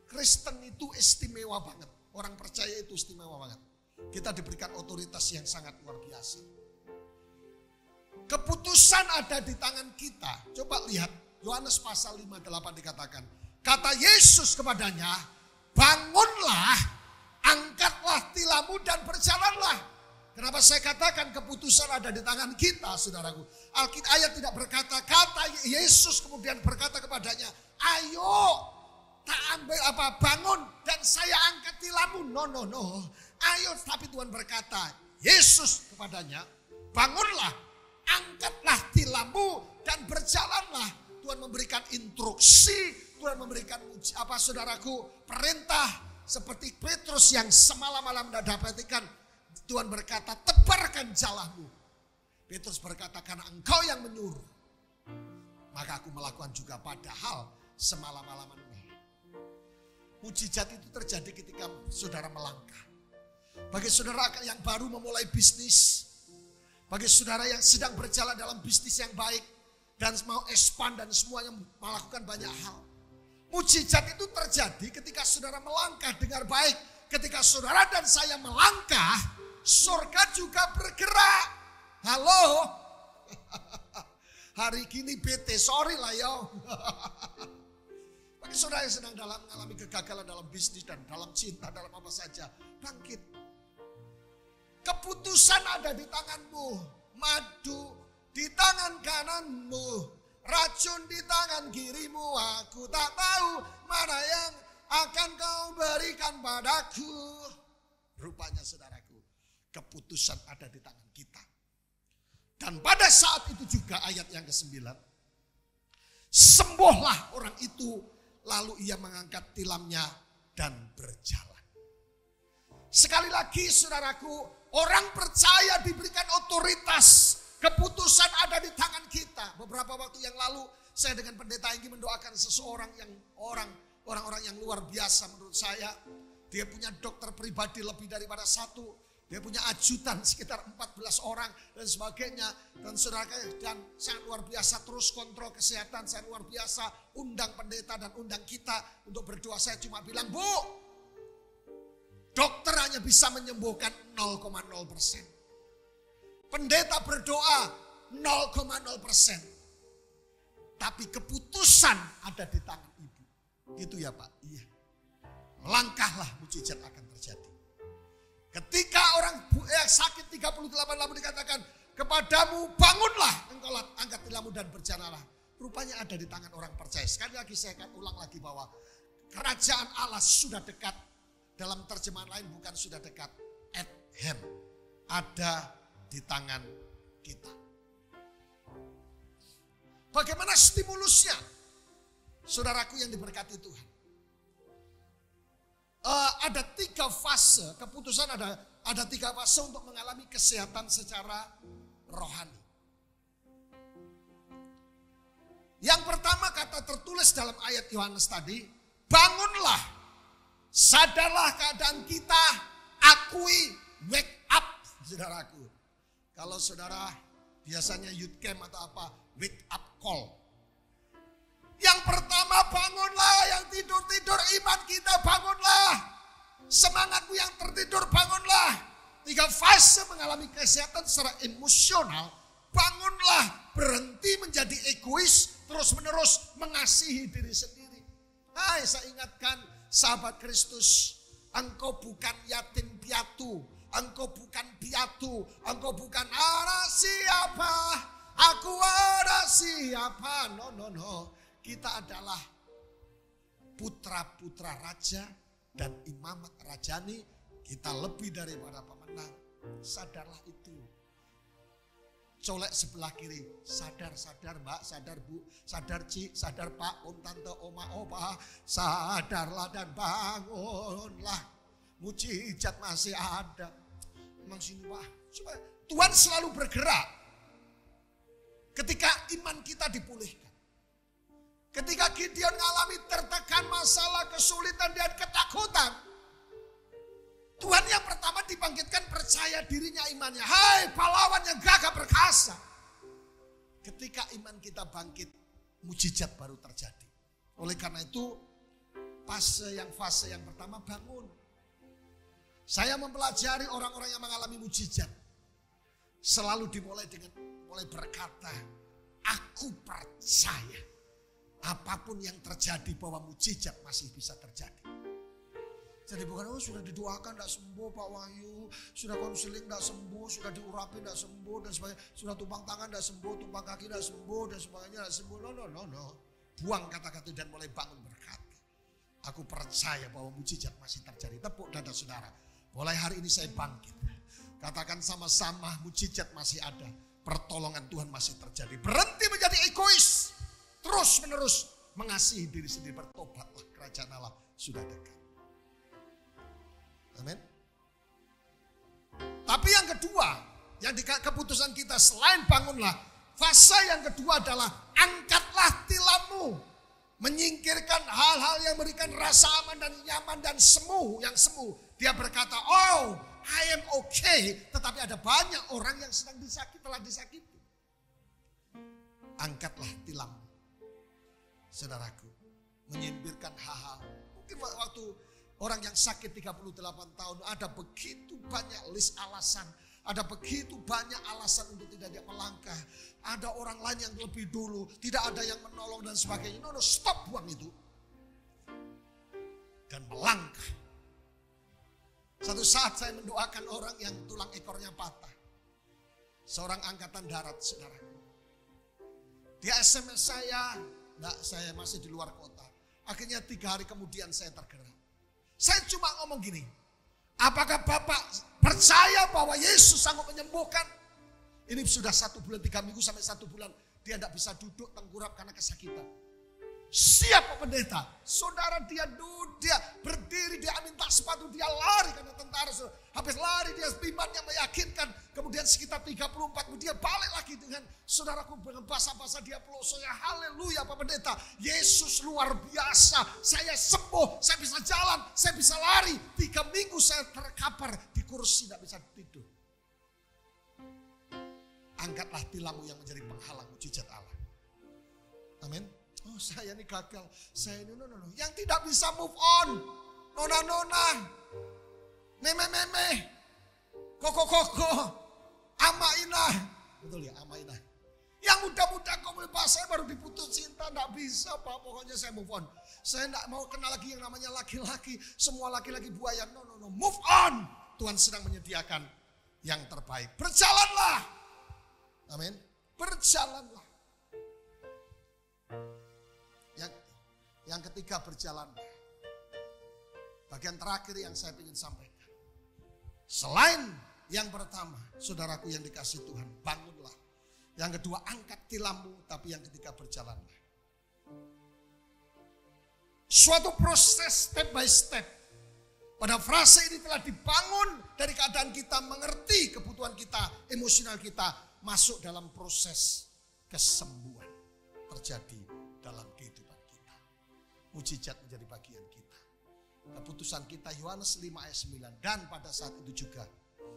[SPEAKER 3] Kristen itu istimewa banget. Orang percaya itu istimewa banget. Kita diberikan otoritas yang sangat luar biasa. Keputusan ada di tangan kita. Coba lihat Yohanes pasal 5:8 dikatakan. Kata Yesus kepadanya, bangunlah, angkatlah tilammu dan berjalanlah. Kenapa saya katakan keputusan ada di tangan kita, saudaraku? Alkitab ayat tidak berkata, kata Yesus kemudian berkata kepadanya, ayo, tak ambil bangun dan saya angkat tilammu. No. Ayo, tapi Tuhan berkata, Yesus kepadanya, bangunlah, angkatlah tilammu dan berjalanlah. Tuhan memberikan instruksi, Tuhan memberikan saudaraku, perintah seperti Petrus yang semalam-malam tidak dapat ikan. Tuhan berkata, tebarkan jalamu. Petrus berkata, karena engkau yang menyuruh, maka aku melakukan juga, padahal semalam-malaman. Mujizat itu terjadi ketika saudara melangkah. Bagi saudara yang baru memulai bisnis, bagi saudara yang sedang berjalan dalam bisnis yang baik, dan mau expand dan semuanya melakukan banyak hal. Mujizat itu terjadi ketika saudara melangkah dengan baik. Ketika saudara dan saya melangkah, surga juga bergerak. Halo. Hari gini bete, sorry lah yo. Bagi saudara yang sedang mengalami kegagalan dalam bisnis dan dalam cinta, dalam apa saja, bangkit. Keputusan ada di tanganmu. Madu di tangan kananmu. Racun di tangan kirimu. Aku tak tahu mana yang akan kau berikan padaku. Rupanya saudaraku, keputusan ada di tangan kita. Dan pada saat itu juga ayat yang ke-9. Sembuhlah orang itu, lalu ia mengangkat tilamnya dan berjalan. Sekali lagi saudaraku, orang percaya diberikan otoritas. Keputusan ada di tangan kita. Beberapa waktu yang lalu saya dengan pendeta Enggi mendoakan seseorang yang orang-orang yang luar biasa menurut saya. Dia punya dokter pribadi lebih daripada satu. Dia punya ajudan sekitar 14 orang dan sebagainya. Dan saudara, dan sangat luar biasa, terus kontrol kesehatan, sangat luar biasa. Undang pendeta dan undang kita untuk berdoa. Saya cuma bilang, Bu, dokter hanya bisa menyembuhkan 0,0%. Pendeta berdoa 0,0%. Tapi keputusan ada di tangan ibu. Gitu ya Pak? Iya. Melangkahlah, mujizat akan terjadi. Ketika orang sakit 38 lalu dikatakan, kepadamu bangunlah, engkau angkat tilammu dan berjalanlah. Rupanya ada di tangan orang percaya. Sekali lagi saya akan ulang lagi bahwa kerajaan Allah sudah dekat. Dalam terjemahan lain bukan sudah dekat, at hand. Ada di tangan kita. Bagaimana stimulusnya? Saudaraku yang diberkati Tuhan. Ada 3 fase, keputusan ada 3 fase untuk mengalami kesehatan secara rohani. Yang pertama kata tertulis dalam ayat Yohanes tadi, bangunlah, sadarlah keadaan kita, akui, wake up, saudaraku. Kalau saudara biasanya youth camp atau apa, wake up call. Yang pertama bangunlah, yang tidur-tidur iman kita bangunlah. Semangatmu yang tertidur bangunlah. 3 fase mengalami kesehatan secara emosional. Bangunlah, berhenti menjadi egois, terus menerus mengasihi diri sendiri. Hai, saya ingatkan sahabat Kristus, engkau bukan yatim piatu. Engkau bukan piatu, engkau bukan ada siapa, aku ada siapa. No. Kita adalah putra-putra raja dan imamat rajani. Kita lebih daripada pemenang. Sadarlah itu. Colek sebelah kiri. Sadar mbak, sadar bu, sadar ci, sadar pak, om tante, oma, opa. Sadarlah dan bangunlah. Mujizat masih ada. Memang sini wah. Tuhan selalu bergerak. Ketika iman kita dipulihkan. Ketika Gideon mengalami tertekan masalah, kesulitan dan ketakutan. Tuhan yang pertama dibangkitkan percaya dirinya imannya. Hai pahlawan yang gagah perkasa. ketika iman kita bangkit, mujizat baru terjadi. Oleh karena itu, fase yang pertama bangun. Saya mempelajari orang-orang yang mengalami mujizat. Selalu dimulai dengan mulai berkata, aku percaya apapun yang terjadi bahwa mujizat masih bisa terjadi. Jadi bukan, sudah didoakan tidak sembuh Pak Wahyu, sudah konseling tidak sembuh, sudah diurapi tidak sembuh dan sebagainya, sudah tumpang tangan tidak sembuh, tumpang kaki tidak sembuh dan sebagainya tidak sembuh. No. Buang kata-kata dan mulai bangun berkata, aku percaya bahwa mujizat masih terjadi. Tepuk dada saudara. Mulai hari ini saya bangkit. Katakan sama-sama, mujizat masih ada. Pertolongan Tuhan masih terjadi. Berhenti menjadi egois. Terus menerus mengasihi diri sendiri. Bertobatlah, kerajaan Allah sudah dekat. Amin. Tapi yang kedua, yang di keputusan kita selain bangunlah, fase yang kedua adalah angkatlah tilammu. Menyingkirkan hal-hal yang memberikan rasa aman dan nyaman dan semu. Dia berkata, oh I am okay. Tetapi ada banyak orang yang sedang telah disakiti. Angkatlah tilammu. Saudaraku, menyingkirkan hal-hal. Mungkin waktu orang yang sakit 38 tahun, ada begitu banyak list alasan. Ada begitu banyak alasan untuk tidak dia melangkah. Ada orang lain yang lebih dulu, tidak ada yang menolong dan sebagainya. No, stop, buang itu. Dan melangkah. Satu saat saya mendoakan orang yang tulang ekornya patah. Seorang angkatan darat, saudara. Dia SMS saya, enggak, saya masih di luar kota. Akhirnya 3 hari kemudian saya tergerak. Saya cuma ngomong gini, apakah Bapak percaya bahwa Yesus sanggup menyembuhkan? Ini sudah 1 bulan, 3 minggu sampai 1 bulan. Dia tidak bisa duduk tengkurap karena kesakitan. Siap Pak Pendeta. Saudara, dia duduk, dia berdiri, dia minta sepatu, dia lari karena tentara. Habis lari dia imannya meyakinkan. Kemudian sekitar 34 dia balik lagi dengan saudaraku dengan bahasa-bahasa dia pelosonya. Haleluya Pak Pendeta. Yesus luar biasa. Saya sembuh, saya bisa jalan, saya bisa lari. 3 minggu saya terkapar di kursi, tidak bisa tidur. Angkatlah tilammu yang menjadi penghalang mujizat Allah. Amin. Oh saya ini gagal, saya ini no. Yang tidak bisa move on, nona, meme, koko, ama-ina. Betul ya, ama-ina. Yang muda-muda komunitas saya baru diputus cinta, tidak bisa Pak, pokoknya saya move on. Saya tidak mau kenal lagi yang namanya laki-laki, semua laki-laki buaya, no, move on. Tuhan sedang menyediakan yang terbaik. Berjalanlah, amin, berjalanlah. Yang ketiga, berjalan. Bagian terakhir yang saya ingin sampaikan. Selain yang pertama, saudaraku yang dikasih Tuhan, bangunlah. Yang kedua, angkat tilammu. Tapi yang ketiga, berjalanlah. Suatu proses step by step. Pada frase ini telah dibangun dari keadaan kita mengerti kebutuhan kita, emosional kita, masuk dalam proses kesembuhan terjadi dalam kehidupan. Mujizat menjadi bagian kita. Keputusan kita Yohanes 5 ayat 9. Dan pada saat itu juga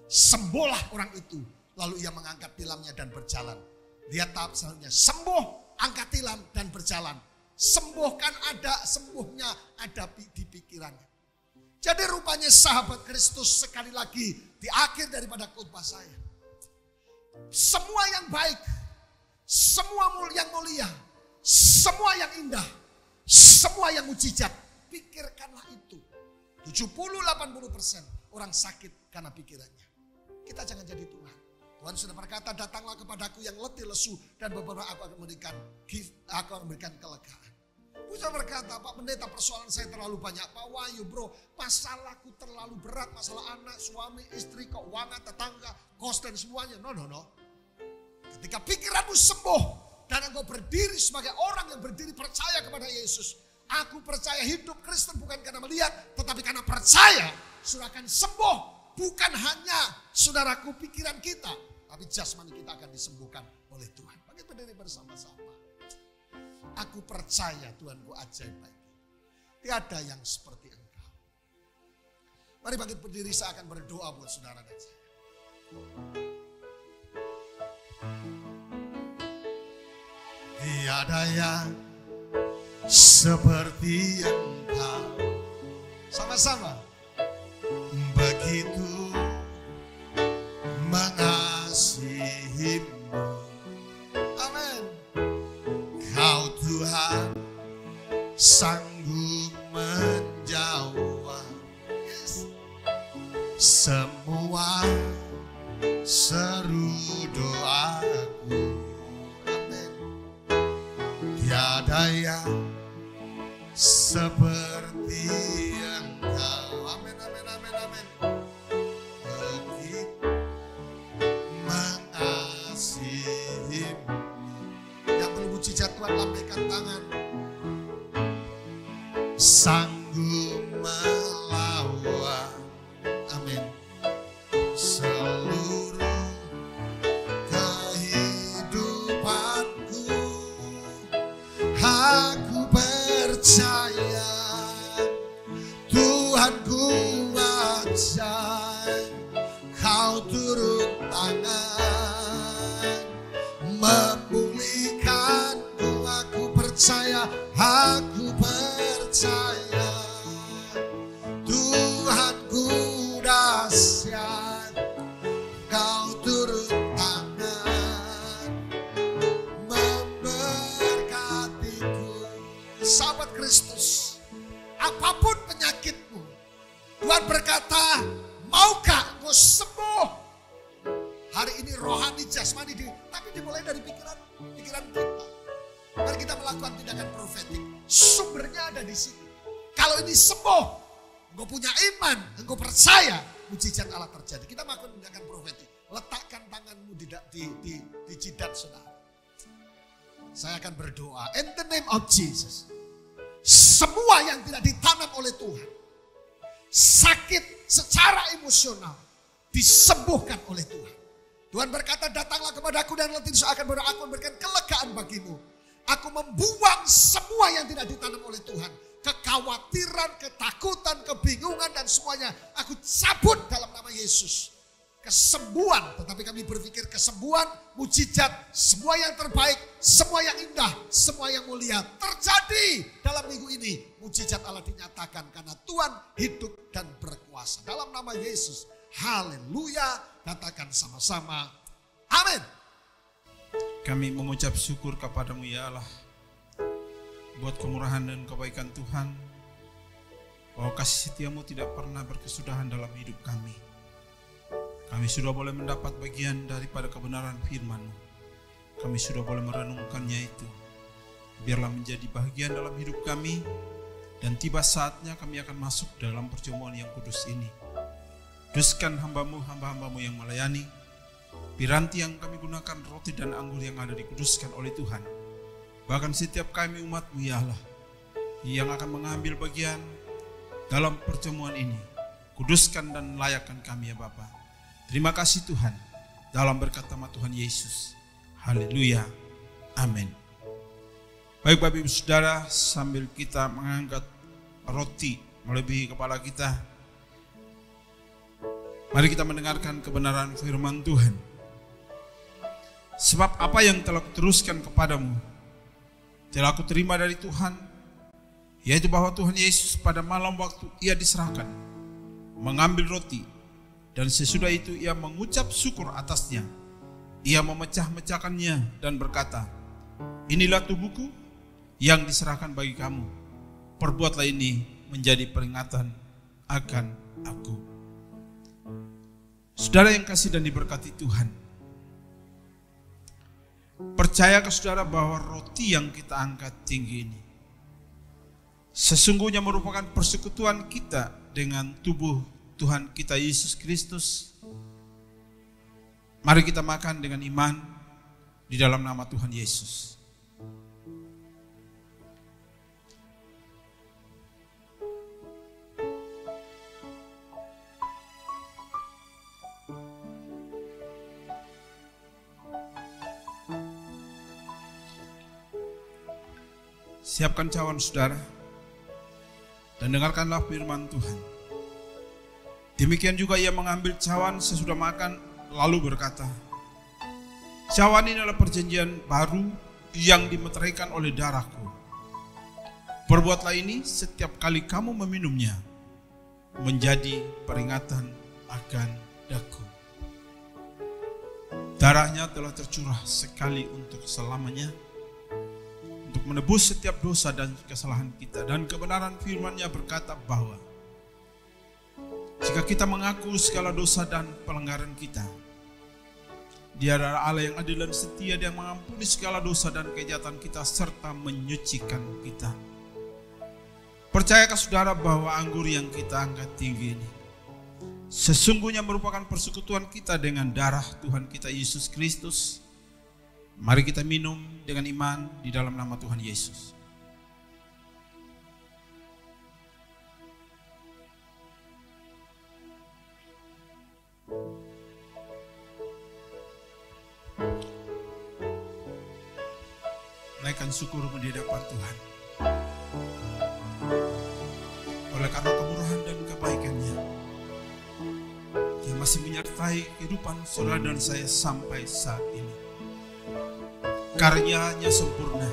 [SPEAKER 3] sembuhlah orang itu. Lalu ia mengangkat tilamnya dan berjalan. Lihat tahap selanjutnya. Sembuh, angkat tilam dan berjalan. Sembuhkan ada, sembuhnya ada di pikirannya. Jadi rupanya sahabat Kristus sekali lagi di akhir daripada khotbah saya. Semua yang baik, semua yang mulia, semua yang indah, semua yang mujizat, pikirkanlah itu. 70-80% orang sakit karena pikirannya. Kita jangan jadi Tuhan. Tuhan sudah berkata, datanglah kepadaku yang letih lesu dan beberapa aku akan memberikan kelegaan. Bisa berkata, Pak Pendeta persoalan saya terlalu banyak. Pak Wahyu bro, masalahku terlalu berat. Masalah anak, suami, istri, keuangan, tetangga, kos dan semuanya. No. Ketika pikiranmu sembuh dan engkau berdiri sebagai orang yang berdiri percaya kepada Yesus. Aku percaya hidup Kristen bukan karena melihat, tetapi karena percaya. Saudara akan sembuh. Bukan hanya saudaraku pikiran kita, tapi jasmani kita akan disembuhkan oleh Tuhan. Bagi berdiri bersama-sama. Aku percaya Tuhanku ajaib baik. Tiada yang seperti engkau. Mari bangkit berdiri, saya akan berdoa buat saudara dan saya. Tiada yang seperti Engkau. Sama-sama. Begitu mengasihimu. Amin. Kau Tuhan sanggup menjawab semua seru doaku. Amin. Tiada yang seperti Engkau. Amin, amin, amin, amin. Begitu mengasihimu. Yang perlu mujizat Tuhan, lambaikan tangan. Sanggup melawan, amin, seluruh kehidupanku. Aku percaya Tuhan kuat, Kau turun tangan memulihkanku. Aku percaya, aku percaya Tuhanku dahsyat, Kau turun tangan memberkatiku. Sahabat Kristus, apapun penyakitmu, Tuhan berkata, maukah engkau sembuh? Hari ini rohani, jasmani, tapi dimulai dari pikiran kita. Mari kita melakukan tindakan profetik. Sumbernya ada di sini. Kalau ini sembuh, engkau punya iman, engkau percaya, mujizat Allah terjadi. Kita melakukan tindakan profetik. Letakkan tanganmu di jidat saudara. Saya akan berdoa. In the name of Jesus. Semua yang tidak ditanam oleh Tuhan, sakit secara emosional, disembuhkan oleh Tuhan. Tuhan berkata, datanglah kepadaku dan letih akan aku memberikan kelegaan bagimu. Aku membuang semua yang tidak ditanam oleh Tuhan. Kekhawatiran, ketakutan, kebingungan dan semuanya. Aku cabut dalam nama Yesus. Kesembuhan, tetapi kami berpikir kesembuhan, mujizat, semua yang terbaik, semua yang indah, semua yang mulia terjadi dalam minggu ini. Mujizat Allah dinyatakan karena Tuhan hidup dan berkuasa. Dalam nama Yesus, haleluya, katakan sama-sama, amin.
[SPEAKER 4] Kami mengucap syukur kepadamu ya Allah, buat kemurahan dan kebaikan Tuhan, bahwa kasih setiamu tidak pernah berkesudahan dalam hidup kami. Kami sudah boleh mendapat bagian daripada kebenaran firman-Mu. Kami sudah boleh merenungkannya itu. Biarlah menjadi bagian dalam hidup kami, dan tiba saatnya kami akan masuk dalam perjamuan yang kudus ini. Kuduskan hamba-Mu yang melayani. Piranti yang kami gunakan, roti dan anggur yang ada dikuduskan oleh Tuhan. Bahkan setiap kami umat-Mu ya Allah, yang akan mengambil bagian dalam perjamuan ini. Kuduskan dan layakkan kami ya Bapa. Terima kasih Tuhan, dalam berkat nama Tuhan Yesus. Haleluya, amin. Baik Bapak Ibu Saudara, sambil kita mengangkat roti melebihi kepala kita, mari kita mendengarkan kebenaran firman Tuhan. Sebab apa yang telah kuteruskan kepadamu, telah aku terima dari Tuhan, yaitu bahwa Tuhan Yesus pada malam waktu ia diserahkan, mengambil roti, dan sesudah itu ia mengucap syukur atasnya. Ia memecah-mecahkannya dan berkata, inilah tubuhku yang diserahkan bagi kamu. Perbuatlah ini menjadi peringatan akan aku. Saudara yang kasih dan diberkati Tuhan, percayakah saudara bahwa roti yang kita angkat tinggi ini sesungguhnya merupakan persekutuan kita dengan tubuh Tuhan kita Yesus Kristus? Mari kita makan dengan iman di dalam nama Tuhan Yesus. Siapkan cawan saudara dan dengarkanlah firman Tuhan. Demikian juga ia mengambil cawan sesudah makan lalu berkata, cawan ini adalah perjanjian baru yang dimeteraikan oleh darahku. Perbuatlah ini setiap kali kamu meminumnya, menjadi peringatan akan daku. Darahnya telah tercurah sekali untuk selamanya, untuk menebus setiap dosa dan kesalahan kita. Dan kebenaran firman-Nya berkata bahwa jika kita mengaku segala dosa dan pelanggaran kita, Dia adalah Allah yang adil dan setia, Dia mengampuni segala dosa dan kejahatan kita serta menyucikan kita. Percayakah saudara bahwa anggur yang kita angkat tinggi ini sesungguhnya merupakan persekutuan kita dengan darah Tuhan kita Yesus Kristus? Mari kita minum dengan iman di dalam nama Tuhan Yesus. Naikkan syukurmu di hadapan Tuhan. Oleh karena kemurahan dan kebaikan-Nya, Dia masih menyertai kehidupan saudara dan saya sampai saat ini. Karyanya sempurna,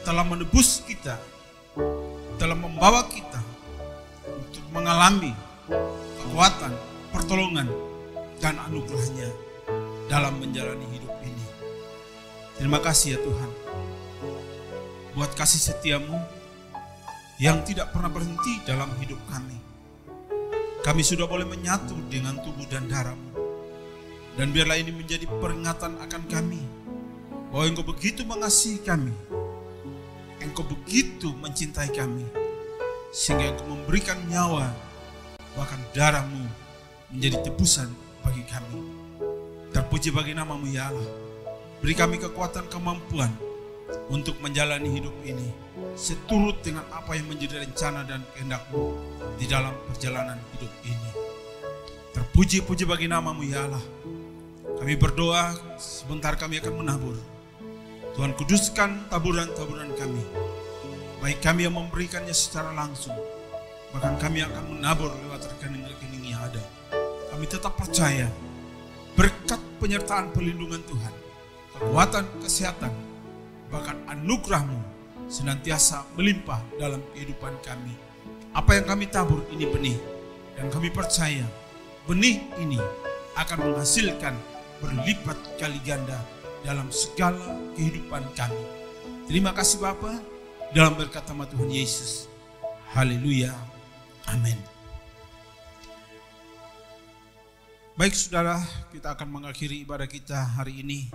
[SPEAKER 4] telah menebus kita, telah membawa kita untuk mengalami kekuatan, pertolongan, dan anugerah-Nya dalam menjalani hidup ini. Terima kasih ya Tuhan, buat kasih setia-Mu yang tidak pernah berhenti dalam hidup kami. Kami sudah boleh menyatu dengan tubuh dan darah-Mu. Dan biarlah ini menjadi peringatan akan kami, bahwa Engkau begitu mengasihi kami, Engkau begitu mencintai kami, sehingga Engkau memberikan nyawa, bahkan darah-Mu menjadi tebusan bagi kami. Terpuji bagi nama-Mu ya Allah. Beri kami kekuatan, kemampuan untuk menjalani hidup ini seturut dengan apa yang menjadi rencana dan kehendak-Mu di dalam perjalanan hidup ini. Terpuji-puji bagi nama-Mu ya Allah. Kami berdoa, sebentar kami akan menabur. Tuhan kuduskan taburan-taburan kami, baik kami yang memberikannya secara langsung, bahkan kami akan menabur lewat rekening-rekening yang ada. Kami tetap percaya berkat penyertaan perlindungan Tuhan, kekuatan, kesehatan, bahkan anugerah-Mu senantiasa melimpah dalam kehidupan kami. Apa yang kami tabur ini benih, dan kami percaya benih ini akan menghasilkan berlipat kali ganda dalam segala kehidupan kami. Terima kasih Bapa, dalam berkat nama Tuhan Yesus. Haleluya. Amin. Baik saudara, kita akan mengakhiri ibadah kita hari ini.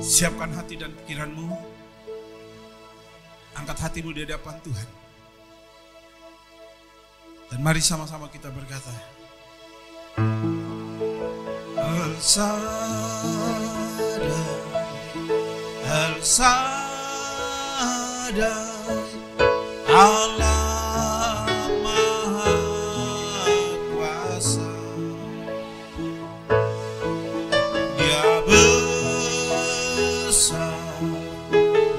[SPEAKER 4] Siapkan hati dan pikiranmu, angkat hatimu di hadapan Tuhan. Dan mari sama-sama kita berkata, El Shaddai, El Shaddai, Allah Maha Kuasa. Dia besar,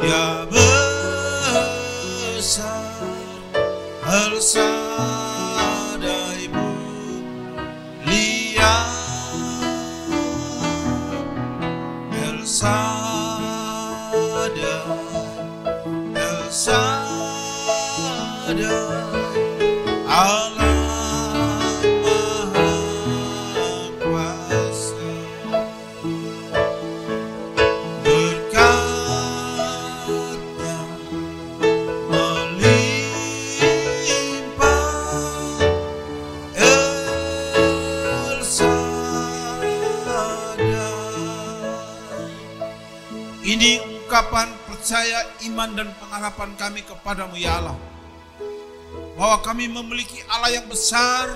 [SPEAKER 4] Dia besar, El Shaddai mulia, El Shaddai, El Shaddai, Allah Maha Kuasa. Berkat-Nya melimpah, El Shaddai. Ini ungkapan percaya, iman dan pengharapan kami kepadamu ya Allah, bahwa kami memiliki Allah yang besar,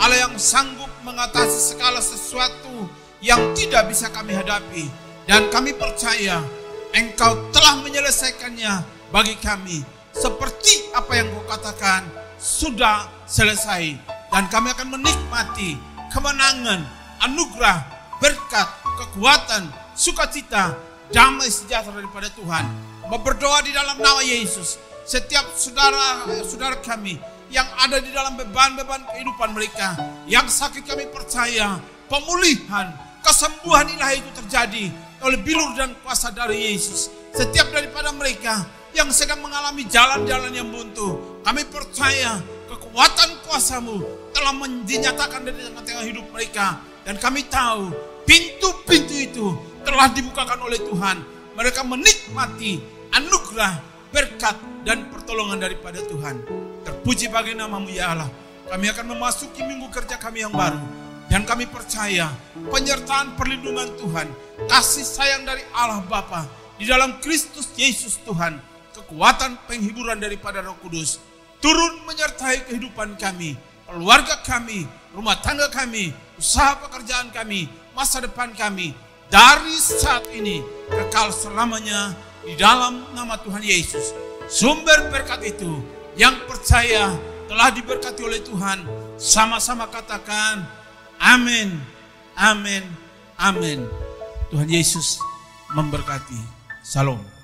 [SPEAKER 4] Allah yang sanggup mengatasi segala sesuatu yang tidak bisa kami hadapi. Dan kami percaya Engkau telah menyelesaikannya bagi kami, seperti apa yang Kau katakan sudah selesai. Dan kami akan menikmati kemenangan, anugerah, berkat, kekuatan, sukacita, damai sejahtera daripada Tuhan. Berdoa di dalam nama Yesus, setiap saudara kami yang ada di dalam beban-beban kehidupan mereka, yang sakit kami percaya pemulihan, kesembuhan ilahi itu terjadi oleh bilur dan kuasa dari Yesus. Setiap daripada mereka yang sedang mengalami jalan-jalan yang buntu, kami percaya kekuatan kuasa-Mu telah dinyatakan di tengah-tengah hidup mereka. Dan kami tahu pintu-pintu itu telah dibukakan oleh Tuhan. Mereka menikmati anugerah, berkat, dan pertolongan daripada Tuhan. Terpuji bagi nama-Mu ya Allah. Kami akan memasuki minggu kerja kami yang baru. Dan kami percaya penyertaan perlindungan Tuhan, kasih sayang dari Allah Bapa di dalam Kristus Yesus Tuhan, kekuatan penghiburan daripada Roh Kudus turun menyertai kehidupan kami, keluarga kami, rumah tangga kami, usaha pekerjaan kami, masa depan kami, dari saat ini kekal selamanya di dalam nama Tuhan Yesus. Sumber berkat itu yang percaya telah diberkati oleh Tuhan, sama-sama katakan amin, amin, amin. Tuhan Yesus memberkati. Shalom.